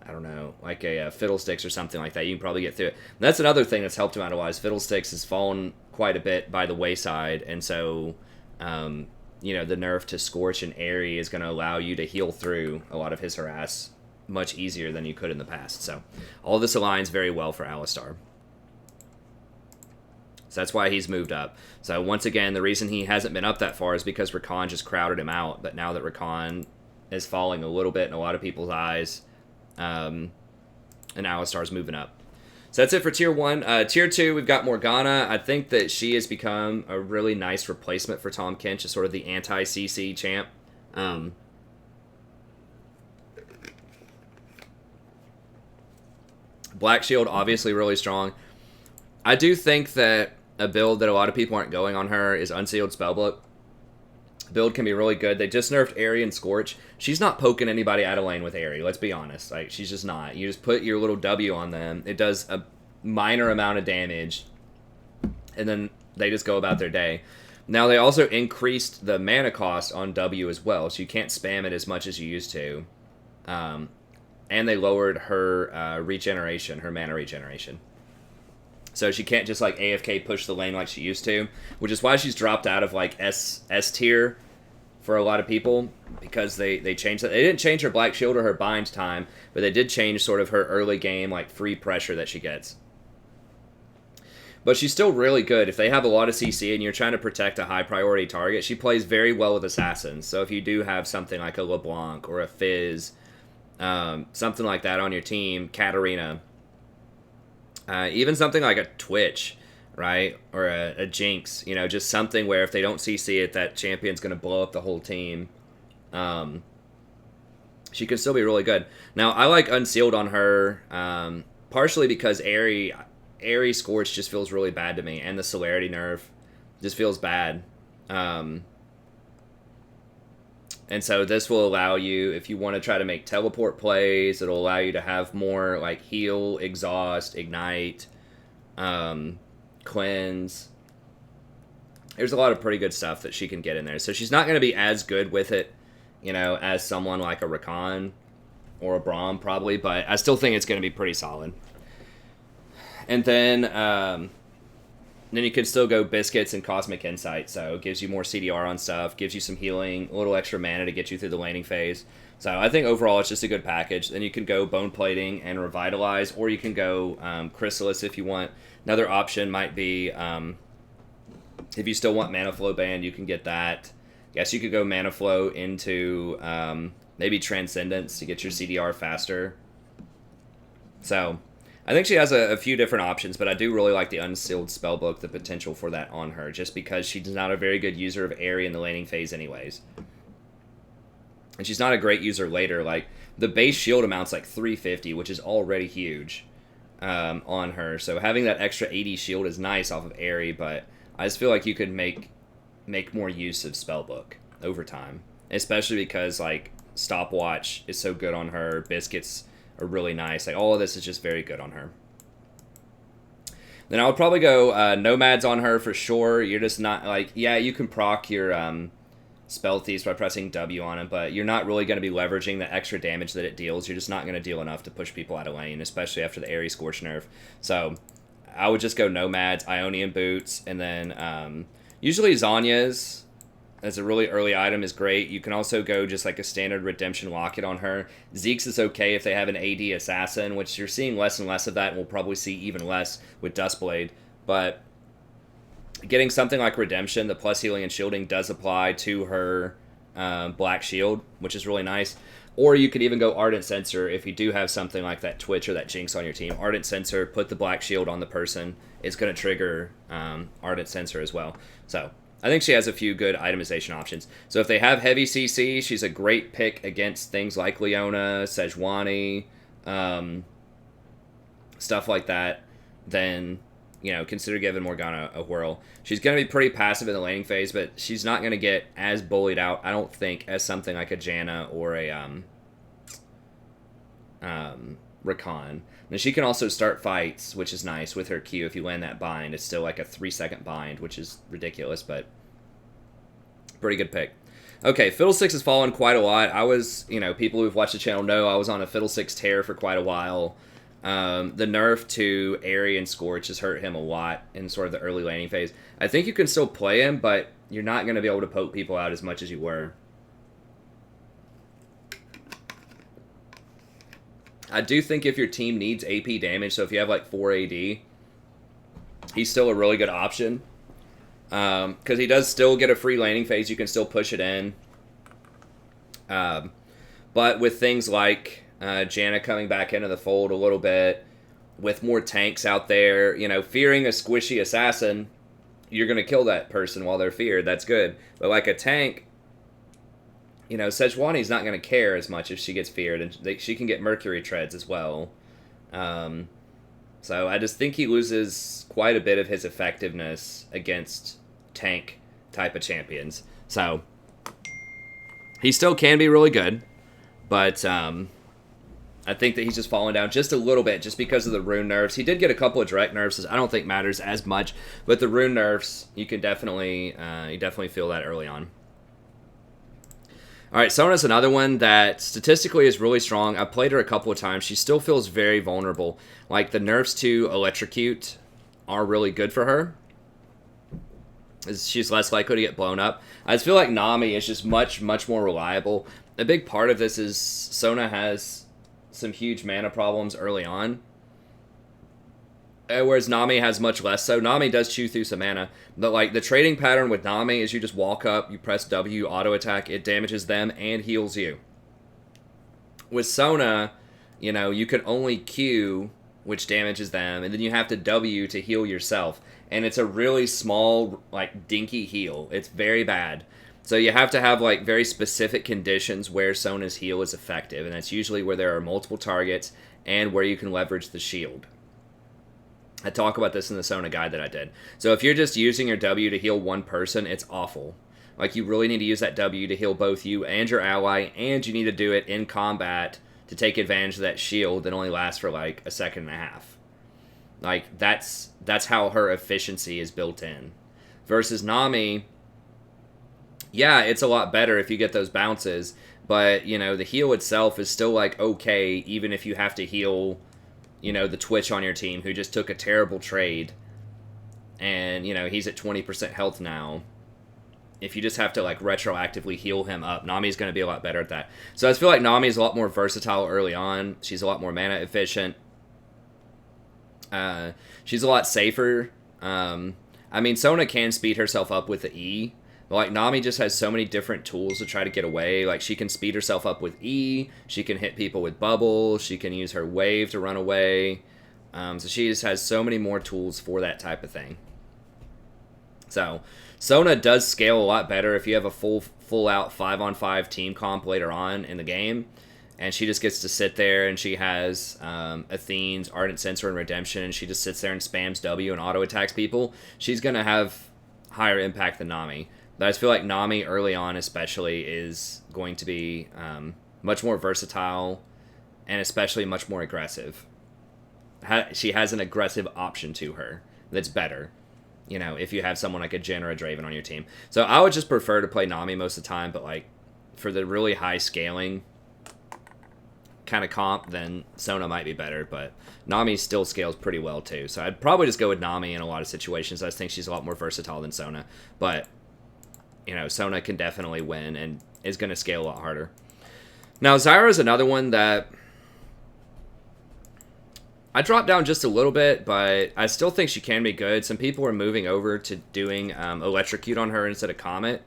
I don't know, like a Fiddlesticks or something like that, you can probably get through it. And that's another thing that's helped him out a lot, is Fiddlesticks has fallen quite a bit by the wayside. And so, the nerf to Scorch and Airy is going to allow you to heal through a lot of his harass much easier than you could in the past. So all this aligns very well for Alistar. So that's why he's moved up. So once again, the reason he hasn't been up that far is because Rakan just crowded him out. But now that Rakan is falling a little bit in a lot of people's eyes, and Alistar's moving up. So that's it for Tier 1. Tier 2, we've got Morgana. I think that she has become a really nice replacement for Tahm Kench as sort of the anti-CC champ. Black Shield, obviously really strong. I do think that a build that a lot of people aren't going on her is Unsealed Spellbook. Build can be really good. They just nerfed Airy and Scorch. She's not poking anybody out of lane with Airy, let's be honest. Like, she's just not. You just put your little W on them. It does a minor amount of damage, and then they just go about their day. Now, they also increased the mana cost on W as well, so you can't spam it as much as you used to. And they lowered her regeneration, her mana regeneration. So she can't just, like, AFK push the lane like she used to, which is why she's dropped out of, like, S tier for a lot of people, because they changed that. They didn't change her Black Shield or her bind time, but they did change sort of her early game, like, free pressure that she gets. But she's still really good. If they have a lot of CC and you're trying to protect a high-priority target, she plays very well with Assassins. So if you do have something like a LeBlanc or a Fizz, something like that on your team, Katarina, even something like a Twitch, right? Or a Jinx, just something where if they don't CC it, that champion's going to blow up the whole team. She can still be really good. Now, I like Unsealed on her, partially because Airy Scorch just feels really bad to me, and the Celerity nerf just feels bad. And so this will allow you, if you want to try to make teleport plays, it'll allow you to have more like heal, exhaust, ignite, cleanse. There's a lot of pretty good stuff that she can get in there. So she's not going to be as good with it, as someone like a Rakan. or a Braum probably, but I still think it's going to be pretty solid. And then you can still go Biscuits and Cosmic Insight, so it gives you more CDR on stuff, gives you some healing, a little extra mana to get you through the laning phase. So I think overall it's just a good package. Then you can go Bone Plating and Revitalize, or you can go Chrysalis if you want. Another option might be, if you still want Mana Flow Band, you can get that. Yes, you could go Mana Flow into maybe Transcendence to get your CDR faster. So I think she has a few different options, but I do really like the Unsealed Spellbook, the potential for that on her, just because she's not a very good user of Aerie in the laning phase anyways. And she's not a great user later. Like, the base shield amount's like 350, which is already huge on her. So having that extra 80 shield is nice off of Aerie, but I just feel like you could make more use of Spellbook over time. Especially because, like, Stopwatch is so good on her, Biscuits are really nice. Like, all of this is just very good on her. Then I would probably go Nomads on her for sure. You're just not, like, yeah, you can proc your Spell Thieves by pressing W on it, but you're not really going to be leveraging the extra damage that it deals. You're just not going to deal enough to push people out of lane, especially after the Aerie Scorch nerf. So I would just go Nomads, Ionian Boots, and then usually Zanya's as a really early item is great. You can also go just like a standard Redemption Locket on her. Zeke's is okay if they have an AD Assassin, which you're seeing less and less of that, and we'll probably see even less with Duskblade. But getting something like Redemption, the plus healing and shielding does apply to her Black Shield, which is really nice. Or you could even go Ardent Censer if you do have something like that Twitch or that Jinx on your team. Ardent Censer, put the Black Shield on the person. It's going to trigger Ardent Censer as well. So I think she has a few good itemization options. So if they have heavy CC, she's a great pick against things like Leona, Sejuani, stuff like that. Then, you know, consider giving Morgana a whirl. She's going to be pretty passive in the laning phase, but she's not going to get as bullied out, I don't think, as something like a Janna or a Rakan. And she can also start fights, which is nice with her Q. If you land that bind, it's still like a 3-second bind, which is ridiculous, but pretty good pick. Okay, Fiddlesticks has fallen quite a lot. I was, you know, people who've watched the channel know I was on a Fiddlesticks tear for quite a while. The nerf to Aerie and Scorch has hurt him a lot in sort of the early laning phase. I think you can still play him, but you're not going to be able to poke people out as much as you were. I do think if your team needs AP damage, so if you have like 4 AD, he's still a really good option. Because he does still get a free laning phase, you can still push it in. But with things like Janna coming back into the fold a little bit, with more tanks out there, you know, fearing a squishy assassin, you're going to kill that person while they're feared. That's good. But like a tank, you know, Sejuani's not going to care as much if she gets feared, and she can get Mercury Treads as well. So I just think he loses quite a bit of his effectiveness against tank type of champions. So he still can be really good, but I think that he's just fallen down just a little bit just because of the rune nerfs. He did get a couple of direct nerfs, I don't think matters as much, but the rune nerfs, you can definitely you definitely feel that early on. All right, Sona's another one that statistically is really strong. I played her a couple of times. She still feels very vulnerable. Like, the nerfs to Electrocute are really good for her. She's less likely to get blown up. I just feel like Nami is just much, much more reliable. A big part of this is Sona has some huge mana problems early on, whereas Nami has much less. So Nami does chew through some mana, but like the trading pattern with Nami is you just walk up, you press W, auto attack, it damages them and heals you. With Sona, you know, you can only Q, which damages them, and then you have to W to heal yourself, and it's a really small, like, dinky heal. It's very bad. So you have to have like very specific conditions where Sona's heal is effective, and that's usually where there are multiple targets and where you can leverage the shield. I talk about this in the Sona guide that I did. So if you're just using your W to heal one person, it's awful. Like, you really need to use that W to heal both you and your ally, and you need to do it in combat to take advantage of that shield that only lasts for like a second and a half. Like, that's how her efficiency is built in. Versus Nami, yeah, it's a lot better if you get those bounces, but, you know, the heal itself is still, like, okay, even if you have to heal, you know, the Twitch on your team who just took a terrible trade, and, you know, he's at 20% health now. If you just have to, like, retroactively heal him up, Nami's going to be a lot better at that. So I just feel like Nami's a lot more versatile early on. She's a lot more mana efficient. She's a lot safer. I mean, Sona can speed herself up with the E, but, like, Nami just has so many different tools to try to get away. Like, she can speed herself up with E, she can hit people with bubble, she can use her wave to run away. So she just has so many more tools for that type of thing. So Sona does scale a lot better if you have a full out 5-on-5 team comp later on in the game, and she just gets to sit there, and she has Athene's Ardent Sensor and Redemption, and she just sits there and spams W and auto attacks people. She's gonna have higher impact than Nami. But I just feel like Nami early on especially is going to be much more versatile and especially much more aggressive. She has an aggressive option to her that's better, you know, if you have someone like a Janna or a Draven on your team. So I would just prefer to play Nami most of the time, but, like, for the really high scaling kind of comp, then Sona might be better, but Nami still scales pretty well too. So I'd probably just go with Nami in a lot of situations. I just think she's a lot more versatile than Sona, but, you know, Sona can definitely win and is going to scale a lot harder. Now, Zyra is another one that I dropped down just a little bit, but I still think she can be good. Some people are moving over to doing Electrocute on her instead of Comet,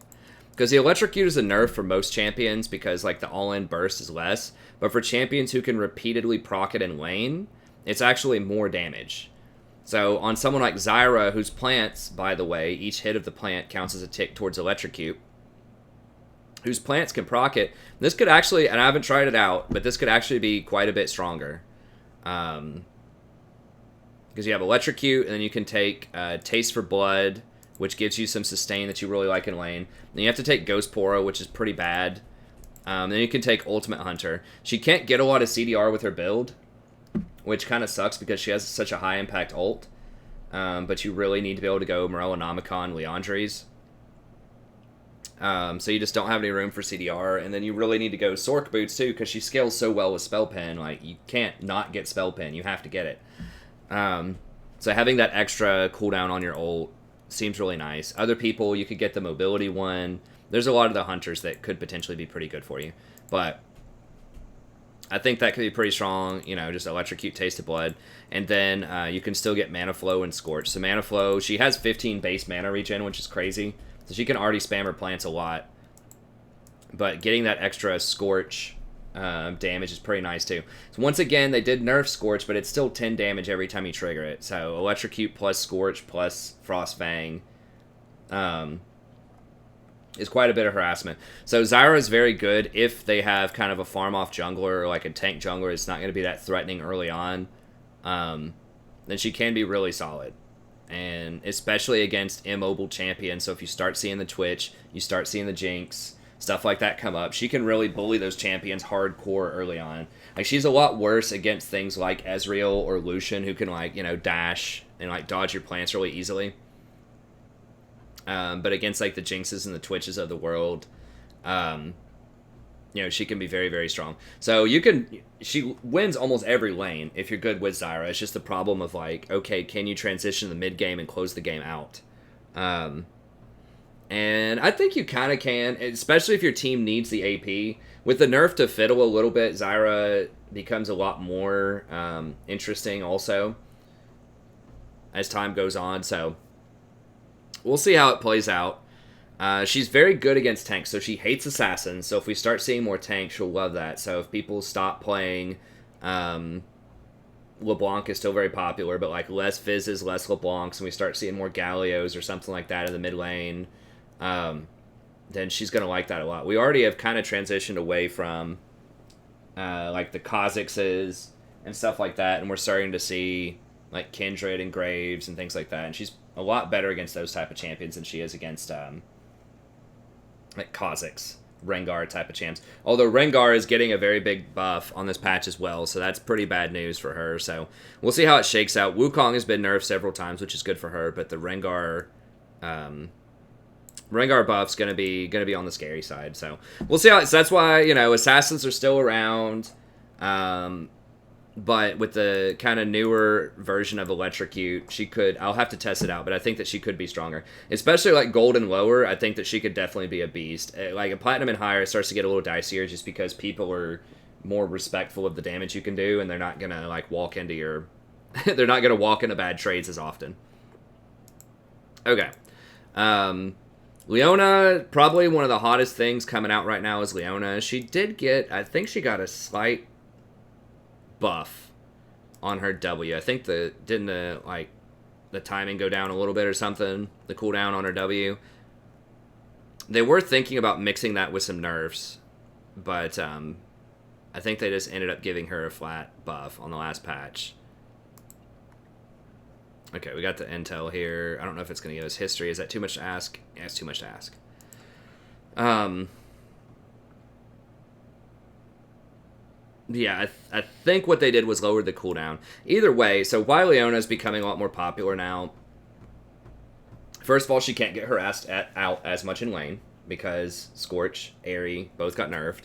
because the Electrocute is a nerf for most champions because, like, the all-in burst is less, but for champions who can repeatedly proc it in lane, it's actually more damage. So on someone like Zyra, whose plants, by the way, each hit of the plant counts as a tick towards Electrocute, whose plants can proc it, this could actually, and I haven't tried it out, but this could actually be quite a bit stronger. Because you have Electrocute, and then you can take Taste for Blood, which gives you some sustain that you really like in lane. Then you have to take Ghost Poro, which is pretty bad. Then you can take Ultimate Hunter. She can't get a lot of CDR with her build, which kind of sucks because she has such a high impact ult. But you really need to be able to go Morellonomicon, Leandres. So you just don't have any room for CDR, and then you really need to go Sork Boots too, because she scales so well with Spell Pen. Like, you can't not get Spell Pen, you have to get it. So having that extra cooldown on your ult seems really nice. Other people, you could get the mobility one. There's a lot of the hunters that could potentially be pretty good for you, but I think that could be pretty strong, you know, just Electrocute, Taste of Blood, and then you can still get Mana Flow and Scorch. So Mana Flow, she has 15 base mana regen, which is crazy, so she can already spam her plants a lot, but getting that extra Scorch damage is pretty nice too. So once again, they did nerf Scorch, but it's still 10 damage every time you trigger it. So Electrocute plus Scorch plus Frost Fang is quite a bit of harassment. So Zyra is very good if they have kind of a farm off jungler or like a tank jungler. It's not going to be that threatening early on. Then she can be really solid, and especially against immobile champions. So if you start seeing the Twitch, you start seeing the Jinx, stuff like that come up, she can really bully those champions hardcore early on. Like, she's a lot worse against things like Ezreal or Lucian, who can, like, you know, dash and, like, dodge your plants really easily. But against, like, the Jinxes and the Twitches of the world, you know, she can be very, very strong. So she wins almost every lane if you're good with Zyra. It's just the problem of, like, okay, can you transition the mid game and close the game out? And I think you kind of can, especially if your team needs the AP. With the nerf to Fiddle a little bit, Zyra becomes a lot more interesting also as time goes on. So we'll see how it plays out. She's very good against tanks, so she hates assassins. So if we start seeing more tanks, she'll love that. So if people stop playing, LeBlanc is still very popular, but like less Fizzes, less LeBlancs, and we start seeing more Gallios or something like that in the mid lane, then she's going to like that a lot. We already have kind of transitioned away from like the Kha'Zixes and stuff like that, and we're starting to see like Kindred and Graves and things like that, and she's a lot better against those type of champions than she is against like Kha'Zix, Rengar type of champs. Although Rengar is getting a very big buff on this patch as well, so that's pretty bad news for her. So we'll see how it shakes out. Wukong has been nerfed several times, which is good for her, but the Rengar Rengar buff's gonna be on the scary side. So we'll see how. So that's why assassins are still around. But with the kind of newer version of Electrocute, she could... I'll have to test it out, but I think that she could be stronger. Especially, like, Gold and lower, I think that she could definitely be a beast. Like, a Platinum and higher, it starts to get a little dicier just because people are more respectful of the damage you can do, and they're not gonna, like, walk into your... they're not gonna walk into bad trades as often. Okay. Leona, probably one of the hottest things coming out right now is Leona. She did get... I think she got a slight... buff on her W. I think didn't the timing go down a little bit or something, the cooldown on her W. They were thinking about mixing that with some nerfs, but I think they just ended up giving her a flat buff on the last patch. Okay, we got the intel here. I don't know if it's going to give us history. Is that too much to ask? Yeah, it's too much to ask. Yeah, I think what they did was lower the cooldown. Either way, so why Leona is becoming a lot more popular now. First of all, she can't get her ass out as much in lane because Scorch, Aerie, both got nerfed.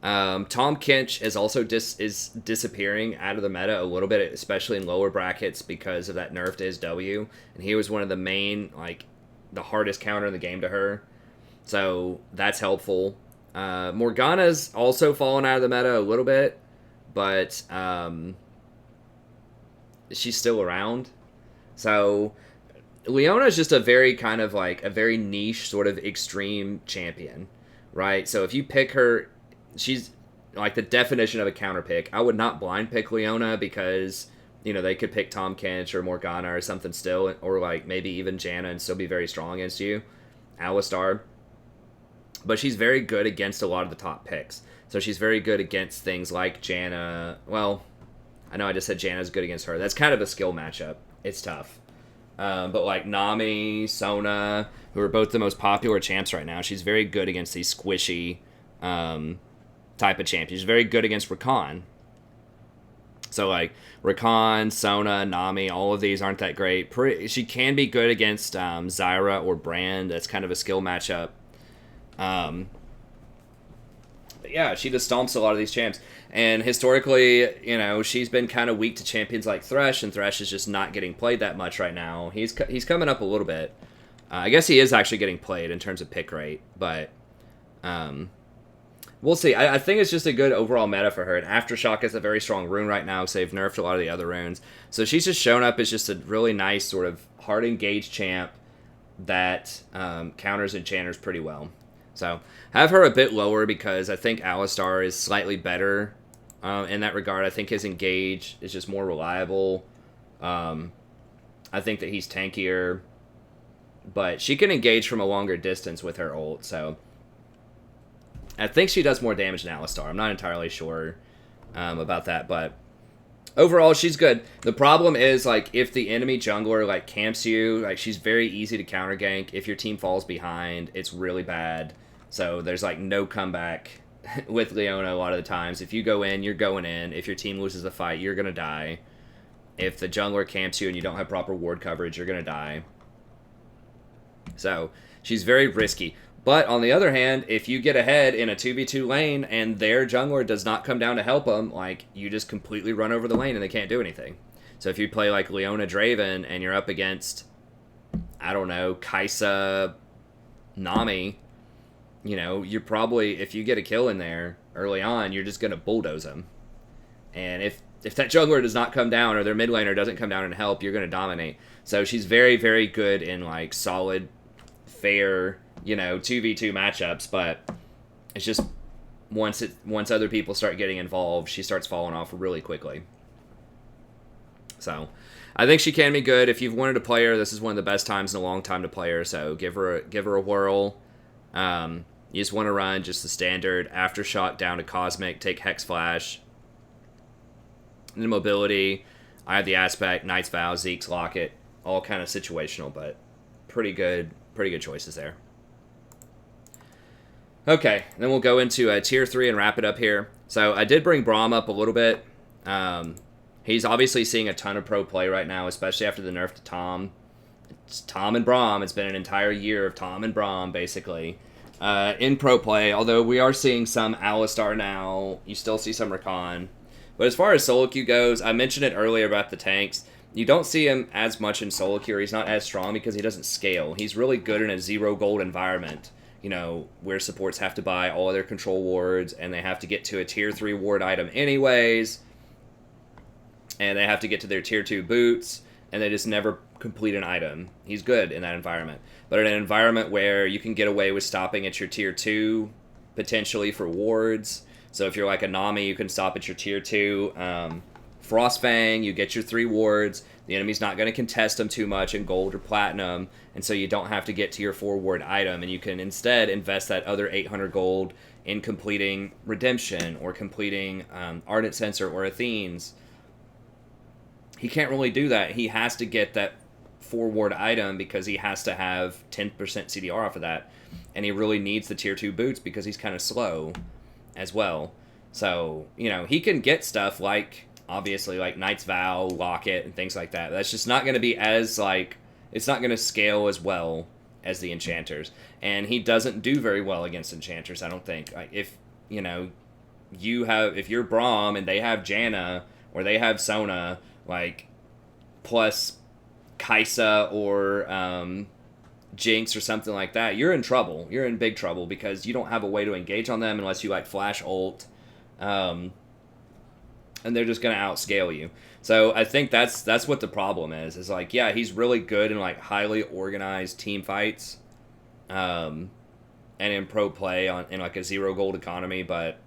Tom Kench is also disappearing out of the meta a little bit, especially in lower brackets because of that nerf to his W. And he was one of the main, like, the hardest counter in the game to her. So that's helpful. Morgana's also fallen out of the meta a little bit, but she's still around. So Leona's just a very kind of like a very niche sort of extreme champion, right? So if you pick her, she's like the definition of a counter pick. I would not blind pick Leona because, they could pick Tom Kench or Morgana or something still, or like maybe even Janna and still be very strong against you. Alistar. But she's very good against a lot of the top picks. So she's very good against things like Janna. Well, I know I just said Janna's good against her. That's kind of a skill matchup. It's tough. But like Nami, Sona, who are both the most popular champs right now, she's very good against these squishy type of champions. She's very good against Rakan. So like Rakan, Sona, Nami, all of these aren't that great. She can be good against Zyra or Brand. That's kind of a skill matchup. But yeah, she just stomps a lot of these champs. And historically, she's been kind of weak to champions like Thresh, and Thresh is just not getting played that much right now. He's coming up a little bit. I guess he is actually getting played in terms of pick rate, but we'll see. I think it's just a good overall meta for her. And Aftershock is a very strong rune right now, so they've nerfed a lot of the other runes. So she's just shown up as just a really nice sort of hard engaged champ that counters enchanters pretty well. So have her a bit lower because I think Alistar is slightly better in that regard. I think his engage is just more reliable. I think that he's tankier. But she can engage from a longer distance with her ult. So I think she does more damage than Alistar. I'm not entirely sure about that. But overall, she's good. The problem is, like, if the enemy jungler, like, camps you, like, she's very easy to counter gank. If your team falls behind, it's really bad. So there's, like, no comeback with Leona a lot of the times. If you go in, you're going in. If your team loses the fight, you're going to die. If the jungler camps you and you don't have proper ward coverage, you're going to die. So she's very risky. But on the other hand, if you get ahead in a 2v2 lane and their jungler does not come down to help them, like, you just completely run over the lane and they can't do anything. So if you play, like, Leona Draven and you're up against, I don't know, Kaisa, Nami... you're probably, if you get a kill in there early on, you're just going to bulldoze them. And if that jungler does not come down or their mid laner doesn't come down and help, you're going to dominate. So she's very, very good in, like, solid, fair, 2v2 matchups. But it's just once other people start getting involved, she starts falling off really quickly. So I think she can be good. If you've wanted to play her, this is one of the best times in a long time to play her. So give her a whirl. You just want to run just the standard Aftershock down to Cosmic, take Hex Flash. And then mobility, I have the Aspect, Knight's Vow, Zeke's Locket, all kind of situational, but pretty good choices there. Okay, then we'll go into Tier 3 and wrap it up here. So I did bring Braum up a little bit. He's obviously seeing a ton of pro play right now, especially after the nerf to Tom. It's Tom and Braum. It's been an entire year of Tom and Braum, basically. In pro play, although we are seeing some Alistar now, you still see some Rakan. But as far as solo queue goes, I mentioned it earlier about the tanks. You don't see him as much in solo queue. He's not as strong because he doesn't scale. He's really good in a 0 gold environment, you know, where supports have to buy all of their control wards, and they have to get to a tier 3 ward item anyways, and they have to get to their tier 2 boots, and they just never complete an item. He's good in that environment. But in an environment where you can get away with stopping at your tier 2, potentially for wards, so if you're like a Nami, you can stop at your tier 2, Frostfang, you get your 3 wards, the enemy's not going to contest them too much in gold or platinum, and so you don't have to get to your 4 ward item, and you can instead invest that other 800 gold in completing Redemption, or completing Ardent Censer or Athene's. He can't really do that. He has to get that 4 ward item because he has to have 10% CDR off of that, and he really needs the tier 2 boots because he's kind of slow as well. So, you know, he can get stuff like, obviously, like Knight's Vow, Locket, and things like that. That's just not going to be as, like, it's not going to scale as well as the Enchanters. And he doesn't do very well against Enchanters, I don't think. Like, if, you know, if you're Braum and they have Janna, or they have Sona, like, plus Kaisa or Jinx or something like that, you're in trouble. You're in big trouble because you don't have a way to engage on them unless you, like, flash ult. And they're just going to outscale you. So I think that's what the problem is. Is like, yeah, he's really good in, like, highly organized team fights, and in pro play in like a 0 gold economy, but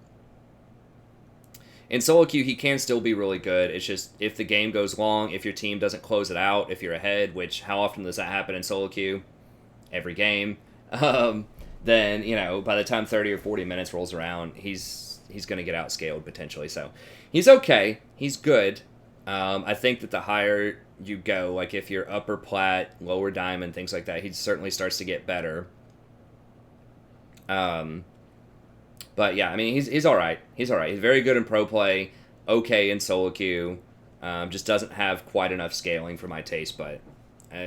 in solo queue he can still be really good. It's just if the game goes long, if your team doesn't close it out, if you're ahead, which how often does that happen in solo queue? Every game. Then, you know, by the time 30 or 40 minutes rolls around, he's going to get outscaled potentially. So he's okay. He's good. I think that the higher you go, like if you're upper plat, lower diamond, things like that, he certainly starts to get better. But yeah, I mean, he's all right. He's all right. He's very good in pro play, okay in solo queue. Just doesn't have quite enough scaling for my taste. But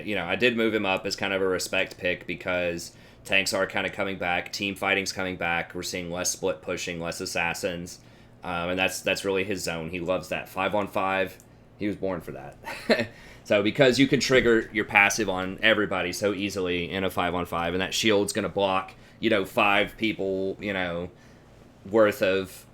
you know, I did move him up as kind of a respect pick because tanks are kind of coming back. Team fighting's coming back. We're seeing less split pushing, less assassins. And that's really his zone. He loves that 5-on-5. He was born for that. So because you can trigger your passive on everybody so easily in a 5-on-5, and that shield's going to block, you know, 5 people, you know, worth of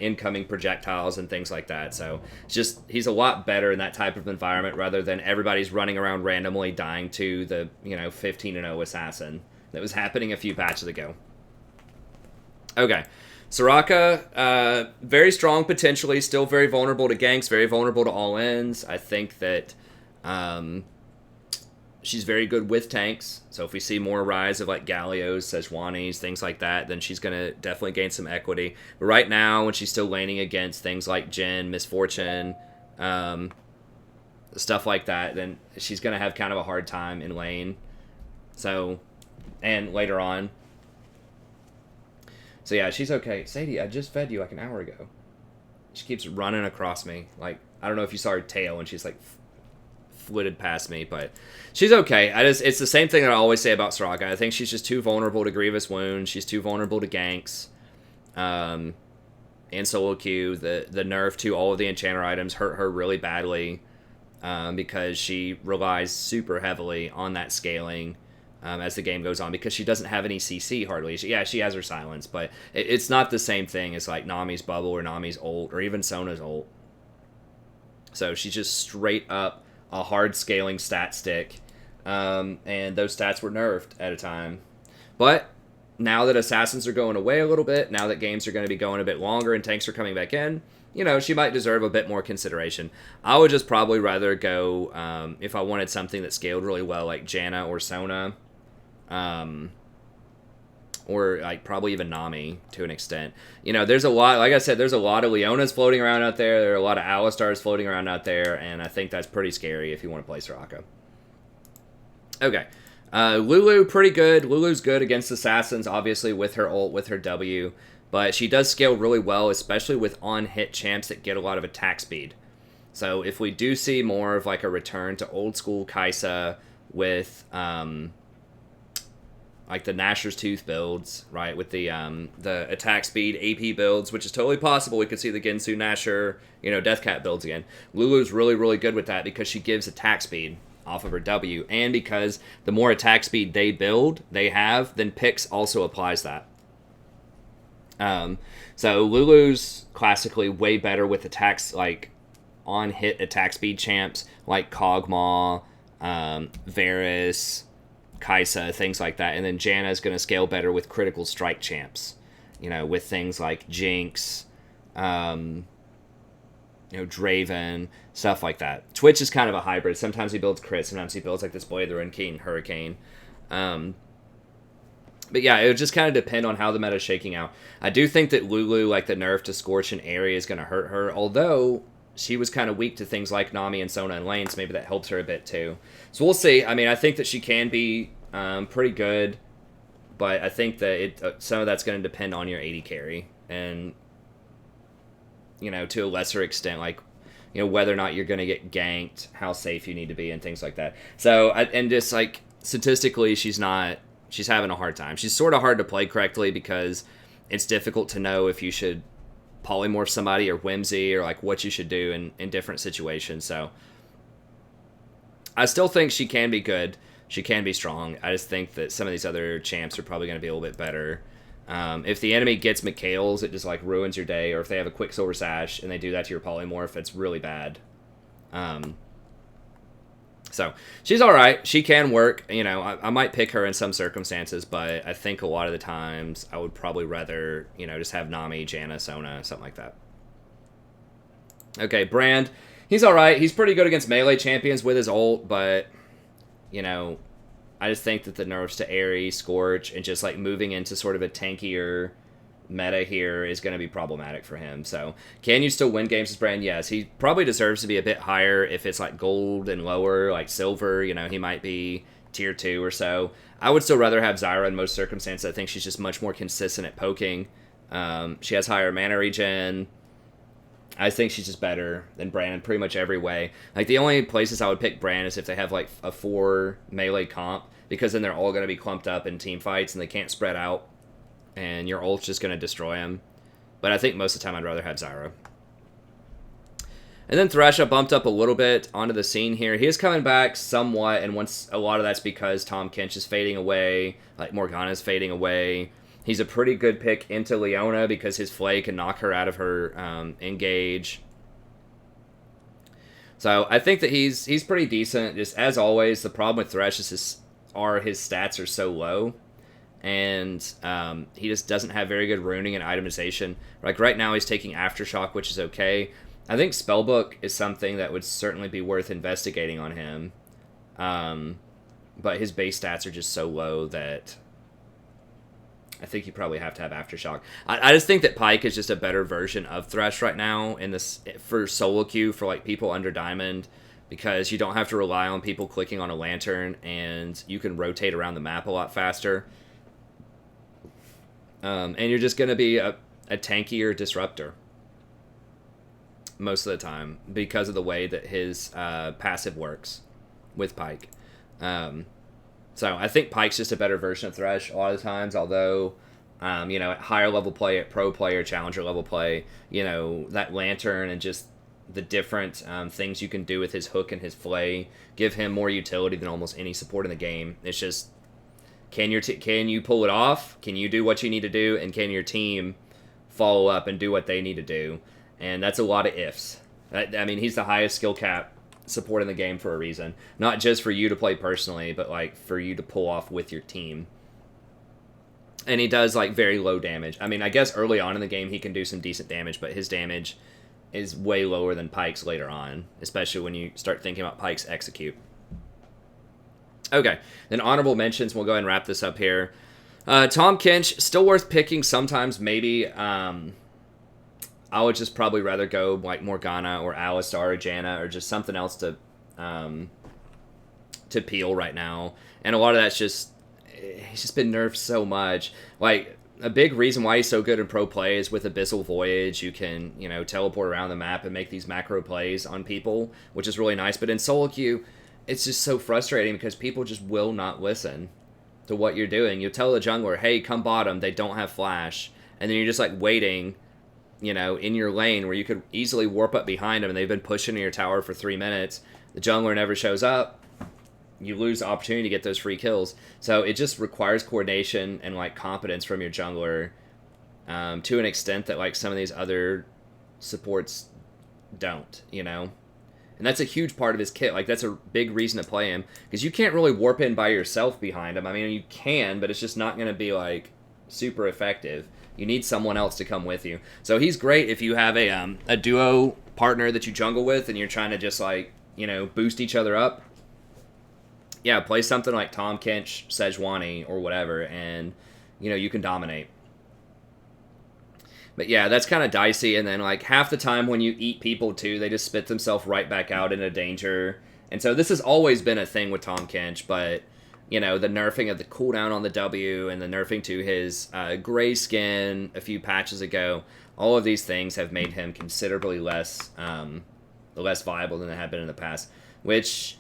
incoming projectiles and things like that. So it's just, he's a lot better in that type of environment rather than everybody's running around randomly dying to the, you know, 15-0 assassin that was happening a few patches ago. Okay. Soraka, very strong potentially, still very vulnerable to ganks, very vulnerable to all-ins. I think that she's very good with tanks, so if we see more rise of like Gallios, Sejuanis, things like that, then she's going to definitely gain some equity. But right now, when she's still laning against things like Jhin, Misfortune, stuff like that, then she's going to have kind of a hard time in lane. So, and later on. So yeah, she's okay. Sadie, I just fed you like an hour ago. She keeps running across me. Like, I don't know if you saw her tail and she's like flitted past me, but she's okay. It's the same thing that I always say about Soraka. I think she's just too vulnerable to grievous wounds. She's too vulnerable to ganks. In solo queue, the nerf to all of the enchanter items hurt her really badly because she relies super heavily on that scaling. As the game goes on, because she doesn't have any CC hardly. She has her silence, but it's not the same thing as like Nami's bubble or Nami's ult or even Sona's ult. So she's just straight up a hard scaling stat stick, and those stats were nerfed at a time. But now that assassins are going away a little bit, now that games are going to be going a bit longer and tanks are coming back in, you know, she might deserve a bit more consideration. I would just probably rather go, if I wanted something that scaled really well, like Janna or Sona. Or like probably even Nami to an extent. You know, there's a lot, like I said, there's a lot of Leonas floating around out there. There are a lot of Alistars floating around out there, and I think that's pretty scary if you want to play Soraka. Okay. Lulu, pretty good. Lulu's good against assassins, obviously, with her ult, with her W, but she does scale really well, especially with on-hit champs that get a lot of attack speed. So if we do see more of like a return to old school Kaisa, with like the Gnasher's Tooth builds, right? With the attack speed AP builds, which is totally possible. We could see the Gensu Gnasher, Deathcat builds again. Lulu's really, really good with that because she gives attack speed off of her W, and because the more attack speed they have, then Pyx also applies that. So Lulu's classically way better with attacks like on hit attack speed champs like Kog'Maw, Varus, Kaisa, things like that. And then Janna is going to scale better with critical strike champs, with things like Jinx, Draven, stuff like that. Twitch is kind of a hybrid. Sometimes he builds crit, sometimes he builds like this Boy of the Ruined King, Hurricane. But yeah, it would just kind of depend on how the meta is shaking out. I do think that Lulu, like the nerf to Scorch and Airy, is going to hurt her, although she was kind of weak to things like Nami and Sona and Lane, so maybe that helps her a bit too. So we'll see. I mean, I think that she can be pretty good, but I think that some of that's going to depend on your AD carry, and to a lesser extent, like whether or not you're going to get ganked, how safe you need to be, and things like that. So and just like statistically, she's having a hard time. She's sort of hard to play correctly because it's difficult to know if you should polymorph somebody or whimsy or like what you should do in different situations. So I still think she can be good. She can be strong. I just think that some of these other champs are probably going to be a little bit better. If the enemy gets Mikhail's, it just like ruins your day. Or if they have a Quicksilver Sash and they do that to your polymorph, it's really bad. So she's all right. She can work. I might pick her in some circumstances, but I think a lot of the times I would probably rather, just have Nami, Janna, Sona, something like that. Okay, Brand. He's all right. He's pretty good against melee champions with his ult, but, I just think that the nerfs to Airy, Scorch, and just like moving into sort of a tankier meta here is going to be problematic for him. So can you still win games with Brand? Yes. He probably deserves to be a bit higher if it's like gold and lower, like silver. He might be tier 2 or so. I would still rather have Zyra in most circumstances. I think she's just much more consistent at poking. She has higher mana regen. I think she's just better than Brand in pretty much every way. Like, the only places I would pick Brand is if they have, like, a 4 melee comp, because then they're all going to be clumped up in team fights, and they can't spread out, and your ult's just going to destroy them. But I think most of the time I'd rather have Zyra. And then Thresh bumped up a little bit onto the scene here. He is coming back somewhat, and once a lot of that's because Tahm Kench is fading away, like Morgana is fading away. He's a pretty good pick into Leona because his Flay can knock her out of her engage. So I think that he's pretty decent. Just as always, the problem with Thresh is his stats are so low, and he just doesn't have very good runing and itemization. Like right now, he's taking Aftershock, which is okay. I think Spellbook is something that would certainly be worth investigating on him, but his base stats are just so low that I think you probably have to have Aftershock. I just think that Pyke is just a better version of Thresh right now in this for solo queue for like people under Diamond, because you don't have to rely on people clicking on a lantern, and you can rotate around the map a lot faster. And you're just going to be a tankier disruptor most of the time because of the way that his passive works with Pyke. So I think Pyke's just a better version of Thresh a lot of the times, although, at higher level play, at pro play or challenger level play, that lantern and just the different things you can do with his hook and his Flay give him more utility than almost any support in the game. It's just, can you pull it off? Can you do what you need to do? And can your team follow up and do what they need to do? And that's a lot of ifs. I mean, he's the highest skill cap support in the game for a reason. Not just for you to play personally, but like for you to pull off with your team. And he does like very low damage. I mean, I guess early on in the game he can do some decent damage, but his damage is way lower than Pyke's later on, especially when you start thinking about Pyke's execute. Okay, then honorable mentions. We'll go ahead and wrap this up here. Tahm Kench, still worth picking sometimes, maybe. I would just probably rather go like Morgana or Alistar or Janna or just something else to peel right now. And a lot of that's just, he's just been nerfed so much. Like, a big reason why he's so good in pro play is with Abyssal Voyage, you can, teleport around the map and make these macro plays on people, which is really nice. But in solo queue, it's just so frustrating because people just will not listen to what you're doing. You tell the jungler, hey, come bottom, they don't have flash, and then you're just like waiting, you know, in your lane where you could easily warp up behind them, and they've been pushing your tower for 3 minutes. The jungler never shows up. You lose the opportunity to get those free kills. So it just requires coordination and like competence from your jungler to an extent that like some of these other supports don't, you know. And that's a huge part of his kit. Like, that's a big reason to play him. Because you can't really warp in by yourself behind him. I mean, you can, but it's just not going to be, like, super effective. You need someone else to come with you. So he's great if you have a duo partner that you jungle with and you're trying to just, like, you know, boost each other up. Yeah, play something like Tahm Kench, Sejuani, or whatever, and, you know, you can dominate. But yeah, that's kind of dicey, and then like half the time when you eat people too, they just spit themselves right back out into danger. And so this has always been a thing with Tahm Kench, but you know, the nerfing of the cooldown on the W and the nerfing to his gray skin a few patches ago, all of these things have made him considerably less viable than they have been in the past, which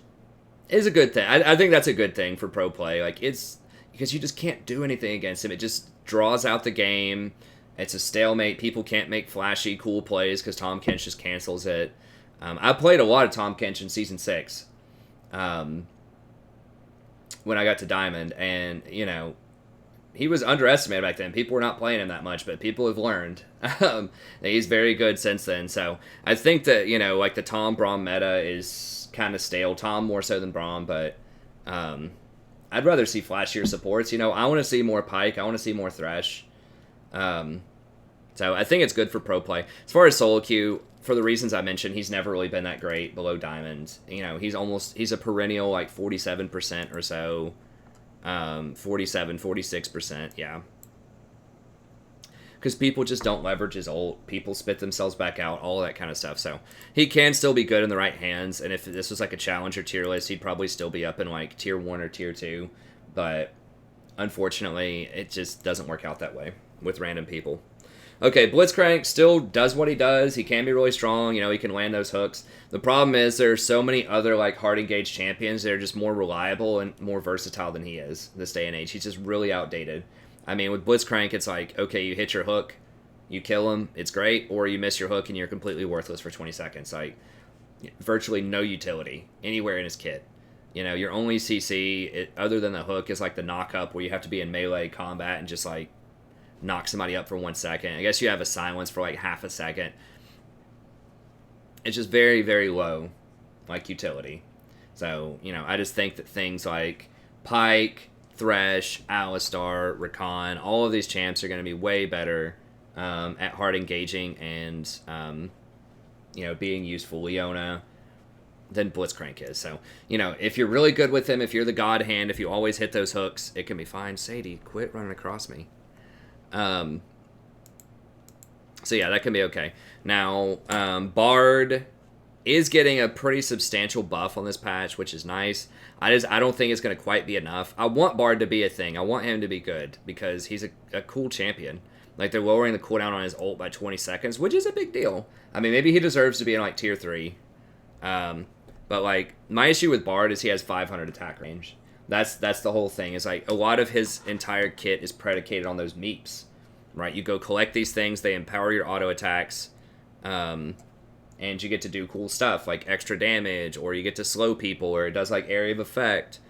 is a good thing. I think that's a good thing for pro play. Like, it's because you just can't do anything against him. It just draws out the game. It's a stalemate. People can't make flashy, cool plays because Tahm Kench just cancels it. I played a lot of Tahm Kench in Season 6 when I got to Diamond, and, you know, he was underestimated back then. People were not playing him that much, but people have learned. He's very good since then. So I think that, you know, like the Tahm Braum meta is kind of stale. Tahm more so than Braum, but I'd rather see flashier supports. You know, I want to see more Pyke. I want to see more Thresh. So I think it's good for pro play. As far as solo queue, for the reasons I mentioned, he's never really been that great below Diamond. You know, he's a perennial like 47% or so. 47, 46%, yeah. Because people just don't leverage his ult. People spit themselves back out, all that kind of stuff. So he can still be good in the right hands. And if this was like a challenger tier list, he'd probably still be up in like tier 1 or tier 2. But unfortunately, it just doesn't work out that way with random people. Okay, Blitzcrank still does what he does. He can be really strong. You know, he can land those hooks. The problem is there are so many other, like, hard engaged champions that are just more reliable and more versatile than he is this day and age. He's just really outdated. I mean, with Blitzcrank, it's like, okay, you hit your hook, you kill him, it's great, or you miss your hook and you're completely worthless for 20 seconds. Like, virtually no utility anywhere in his kit. You know, your only CC, other than the hook, is, like, the knock-up where you have to be in melee combat and just, like, knock somebody up for 1 second. I guess you have a silence for like half a second. It's just very, very low, like, utility. So, you know, I just think that things like Pyke, Thresh, Alistar, Rakan, all of these champs are going to be way better at hard engaging and, you know, being useful. Leona than Blitzcrank is. So, you know, if you're really good with him, if you're the god hand, if you always hit those hooks, it can be fine. Sadie, quit running across me. So yeah, that can be okay. Now, Bard is getting a pretty substantial buff on this patch, which is nice. I don't think it's going to quite be enough. I want Bard to be a thing. I want him to be good because he's a cool champion. Like, they're lowering the cooldown on his ult by 20 seconds, which is a big deal. I mean, maybe he deserves to be in like tier 3. But like, my issue with Bard is he has 500 attack range. That's the whole thing. Is like a lot of his entire kit is predicated on those meeps, right? You go collect these things, they empower your auto attacks, and you get to do cool stuff like extra damage, or you get to slow people, or it does like area of effect.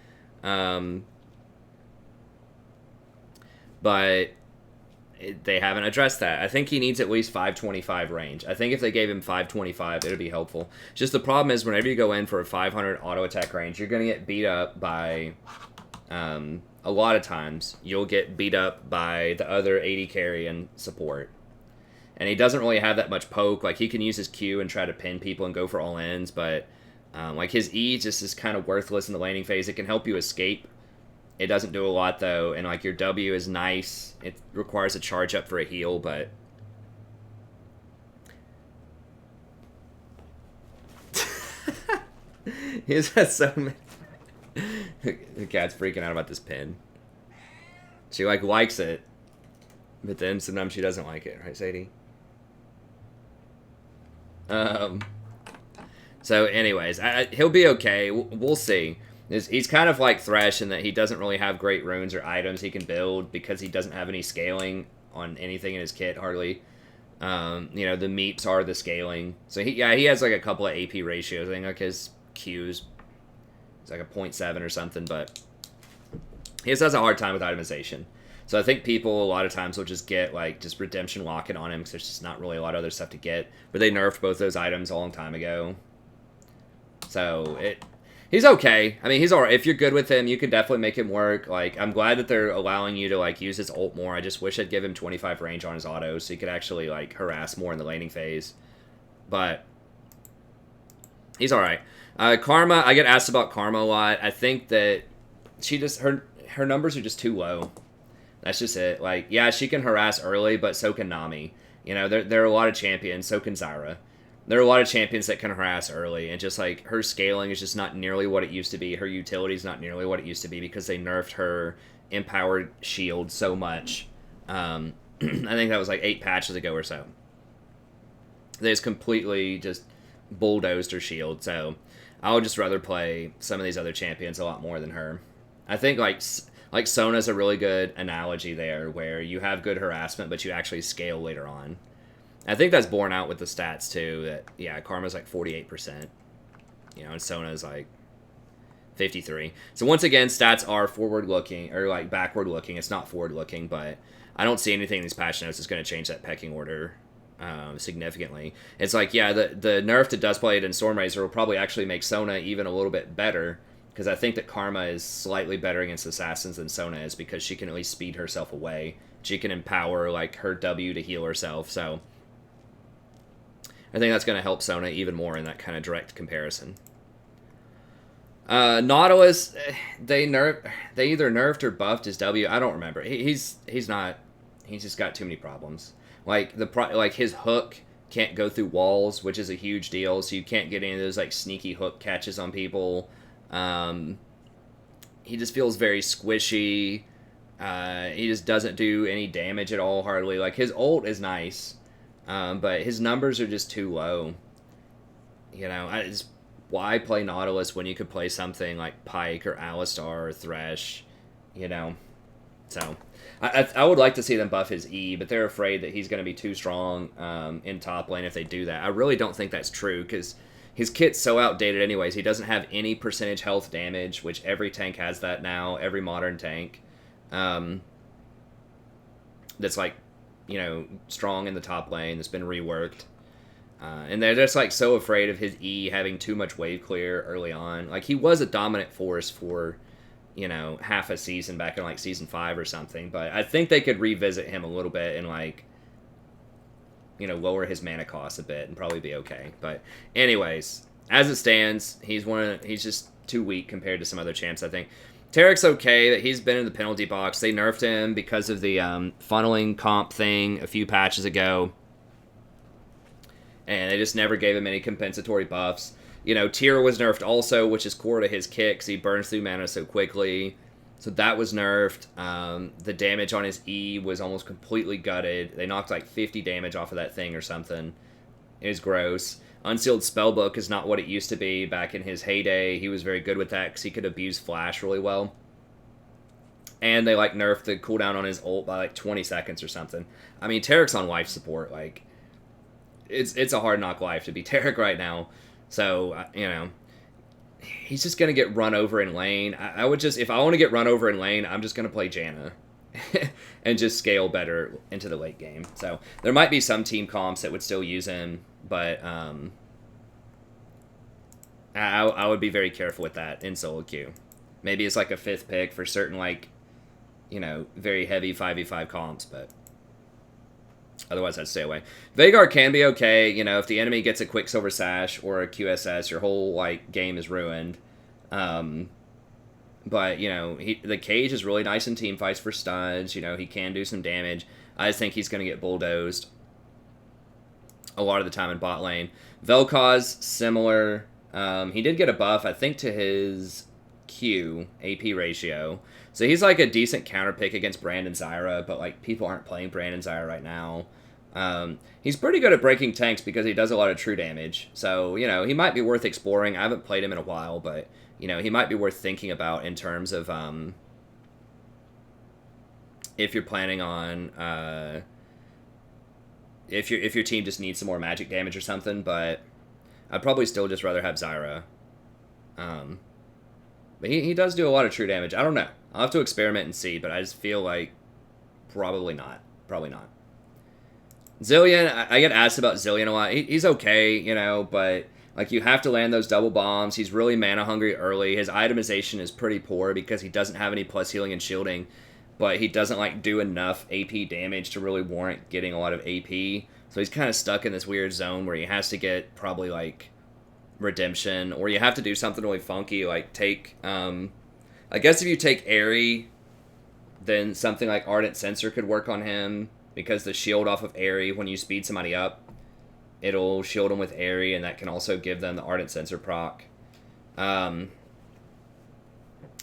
But they haven't addressed that. I think he needs at least 525 range. I think if they gave him 525, it would be helpful. Just the problem is whenever you go in for a 500 auto attack range, you're going to get beat up by, a lot of times, you'll get beat up by the other 80 carry and support. And he doesn't really have that much poke. Like, he can use his Q and try to pin people and go for all ends, but like his E just is kind of worthless in the laning phase. It can help you escape. It doesn't do a lot, though, and, like, your W is nice. It requires a charge up for a heal, but... He's had so many... The cat's freaking out about this pin. She, like, likes it, but then sometimes she doesn't like it, right, Sadie? So, anyways, he'll be okay. We'll see. He's kind of like Thresh in that he doesn't really have great runes or items he can build because he doesn't have any scaling on anything in his kit, hardly. You know, the meeps are the scaling. So, he has like a couple of AP ratios. I think like his Q's it's like a 0.7 or something, but he just has a hard time with itemization. So I think people a lot of times will just get like just redemption lock-in on him because there's just not really a lot of other stuff to get. But they nerfed both those items a long time ago. So he's okay. I mean, he's alright. If you're good with him, you can definitely make him work. Like, I'm glad that they're allowing you to like use his ult more. I just wish I'd give him 25 range on his auto so he could actually like harass more in the laning phase. But he's alright. Karma, I get asked about Karma a lot. I think that she just her numbers are just too low. That's just it. Like, yeah, she can harass early, but so can Nami. You know, there are a lot of champions. So can Zyra. There are a lot of champions that can harass early, and just like her scaling is just not nearly what it used to be. Her utility is not nearly what it used to be because they nerfed her empowered shield so much. I think that was like 8 patches ago or so. They just completely just bulldozed her shield. So I would just rather play some of these other champions a lot more than her. I think like Sona's a really good analogy there, where you have good harassment, but you actually scale later on. I think that's borne out with the stats too. That yeah, Karma's like 48%, you know, and Sona's like 53. So once again, stats are forward looking or like backward looking. It's not forward looking, but I don't see anything in these patch notes that's going to change that pecking order significantly. It's like, yeah, the nerf to Duskblade and Stormrazor will probably actually make Sona even a little bit better, because I think that Karma is slightly better against assassins than Sona is, because she can at least speed herself away. She can empower like her W to heal herself, so I think that's going to help Sona even more in that kind of direct comparison. Nautilus, they either nerfed or buffed his W. I don't remember. He's just got too many problems. Like like his hook can't go through walls, which is a huge deal. So you can't get any of those like sneaky hook catches on people. He just feels very squishy. He just doesn't do any damage at all, hardly. Like his ult is nice, but his numbers are just too low. You know, why play Nautilus when you could play something like Pyke or Alistar or Thresh? You know, so. I would like to see them buff his E, but they're afraid that he's going to be too strong in top lane if they do that. I really don't think that's true, because his kit's so outdated anyways. He doesn't have any percentage health damage, which every tank has that now, every modern tank. That's like, you know, strong in the top lane, that's been reworked. And they're just like so afraid of his E having too much wave clear early on. Like, he was a dominant force for, you know, half a season back in like season 5 or something, but I think they could revisit him a little bit and like, you know, lower his mana cost a bit and probably be okay. But anyways, as it stands, he's just too weak compared to some other champs, I think. Tarek's okay, that he's been in the penalty box. They nerfed him because of the funneling comp thing a few patches ago, and they just never gave him any compensatory buffs. You know, Tyr was nerfed also, which is core to his kick, because he burns through mana so quickly. So that was nerfed. The damage on his E was almost completely gutted. They knocked like 50 damage off of that thing or something. It was gross. Unsealed Spellbook is not what it used to be back in his heyday. He was very good with that because he could abuse Flash really well. And they like nerfed the cooldown on his ult by like 20 seconds or something. I mean, Tarek's on life support. Like, it's a hard knock life to be Tarek right now. So, you know, he's just going to get run over in lane. I would just, if I want to get run over in lane, I'm just going to play Janna and just scale better into the late game. So there might be some team comps that would still use him, but I would be very careful with that in solo queue. Maybe it's like a 5th pick for certain, like, you know, very heavy 5v5 comps, but otherwise, I'd stay away. Veigar can be okay. You know, if the enemy gets a Quicksilver Sash or a QSS, your whole, like, game is ruined. But, you know, the Cage is really nice in team fights for stuns. You know, he can do some damage. I just think he's going to get bulldozed a lot of the time in bot lane. Vel'Koz, similar. He did get a buff, I think, to his Q, AP ratio. So he's like a decent counter pick against Brand and Zyra, but like people aren't playing Brand and Zyra right now. He's pretty good at breaking tanks because he does a lot of true damage. So, you know, he might be worth exploring. I haven't played him in a while, but, you know, he might be worth thinking about in terms of if you're planning on if your team just needs some more magic damage or something. But I'd probably still just rather have Zyra. But he does do a lot of true damage. I don't know. I'll have to experiment and see, but I just feel like probably not. Probably not. Zillion, I get asked about Zillion a lot. He's okay, you know, but like you have to land those double bombs. He's really mana hungry early. His itemization is pretty poor because he doesn't have any plus healing and shielding, but he doesn't like do enough AP damage to really warrant getting a lot of AP. So he's kind of stuck in this weird zone where he has to get probably like redemption, or you have to do something really funky like take I guess if you take Airy, then something like Ardent Sensor could work on him, because the shield off of Airy, when you speed somebody up, it'll shield them with Airy, and that can also give them the Ardent Sensor proc.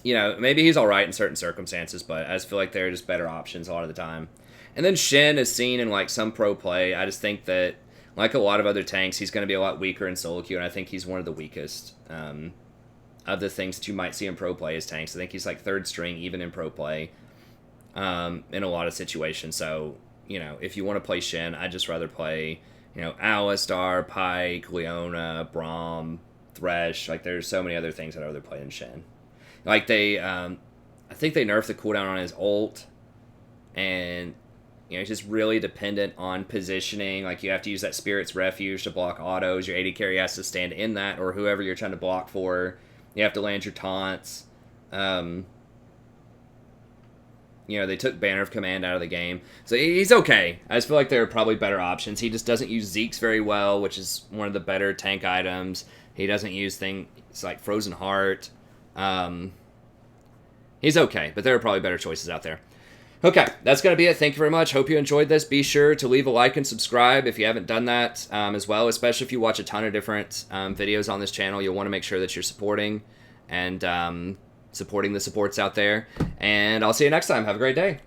You know, maybe he's alright in certain circumstances, but I just feel like there are just better options a lot of the time. And then Shen is seen in like some pro play. I just think that, like a lot of other tanks, he's going to be a lot weaker in solo queue, and I think he's one of the weakest of the things that you might see in pro play as tanks. I think he's like third string even in pro play in a lot of situations. So, you know, if you want to play Shen, I'd just rather play, you know, Alistar, Pyke, Leona, Braum, Thresh. Like, there's so many other things I'd rather play in Shen. Like, I think they nerfed the cooldown on his ult, and, you know, he's just really dependent on positioning. Like, you have to use that Spirit's Refuge to block autos. Your AD carry has to stand in that, or whoever you're trying to block for. You have to land your taunts. You know, they took Banner of Command out of the game. So he's okay. I just feel like there are probably better options. He just doesn't use Zeke's very well, which is one of the better tank items. He doesn't use things like Frozen Heart. He's okay, but there are probably better choices out there. Okay, that's going to be it. Thank you very much. Hope you enjoyed this. Be sure to leave a like and subscribe if you haven't done that as well, especially if you watch a ton of different videos on this channel. You'll want to make sure that you're supporting and supporting the supports out there. And I'll see you next time. Have a great day.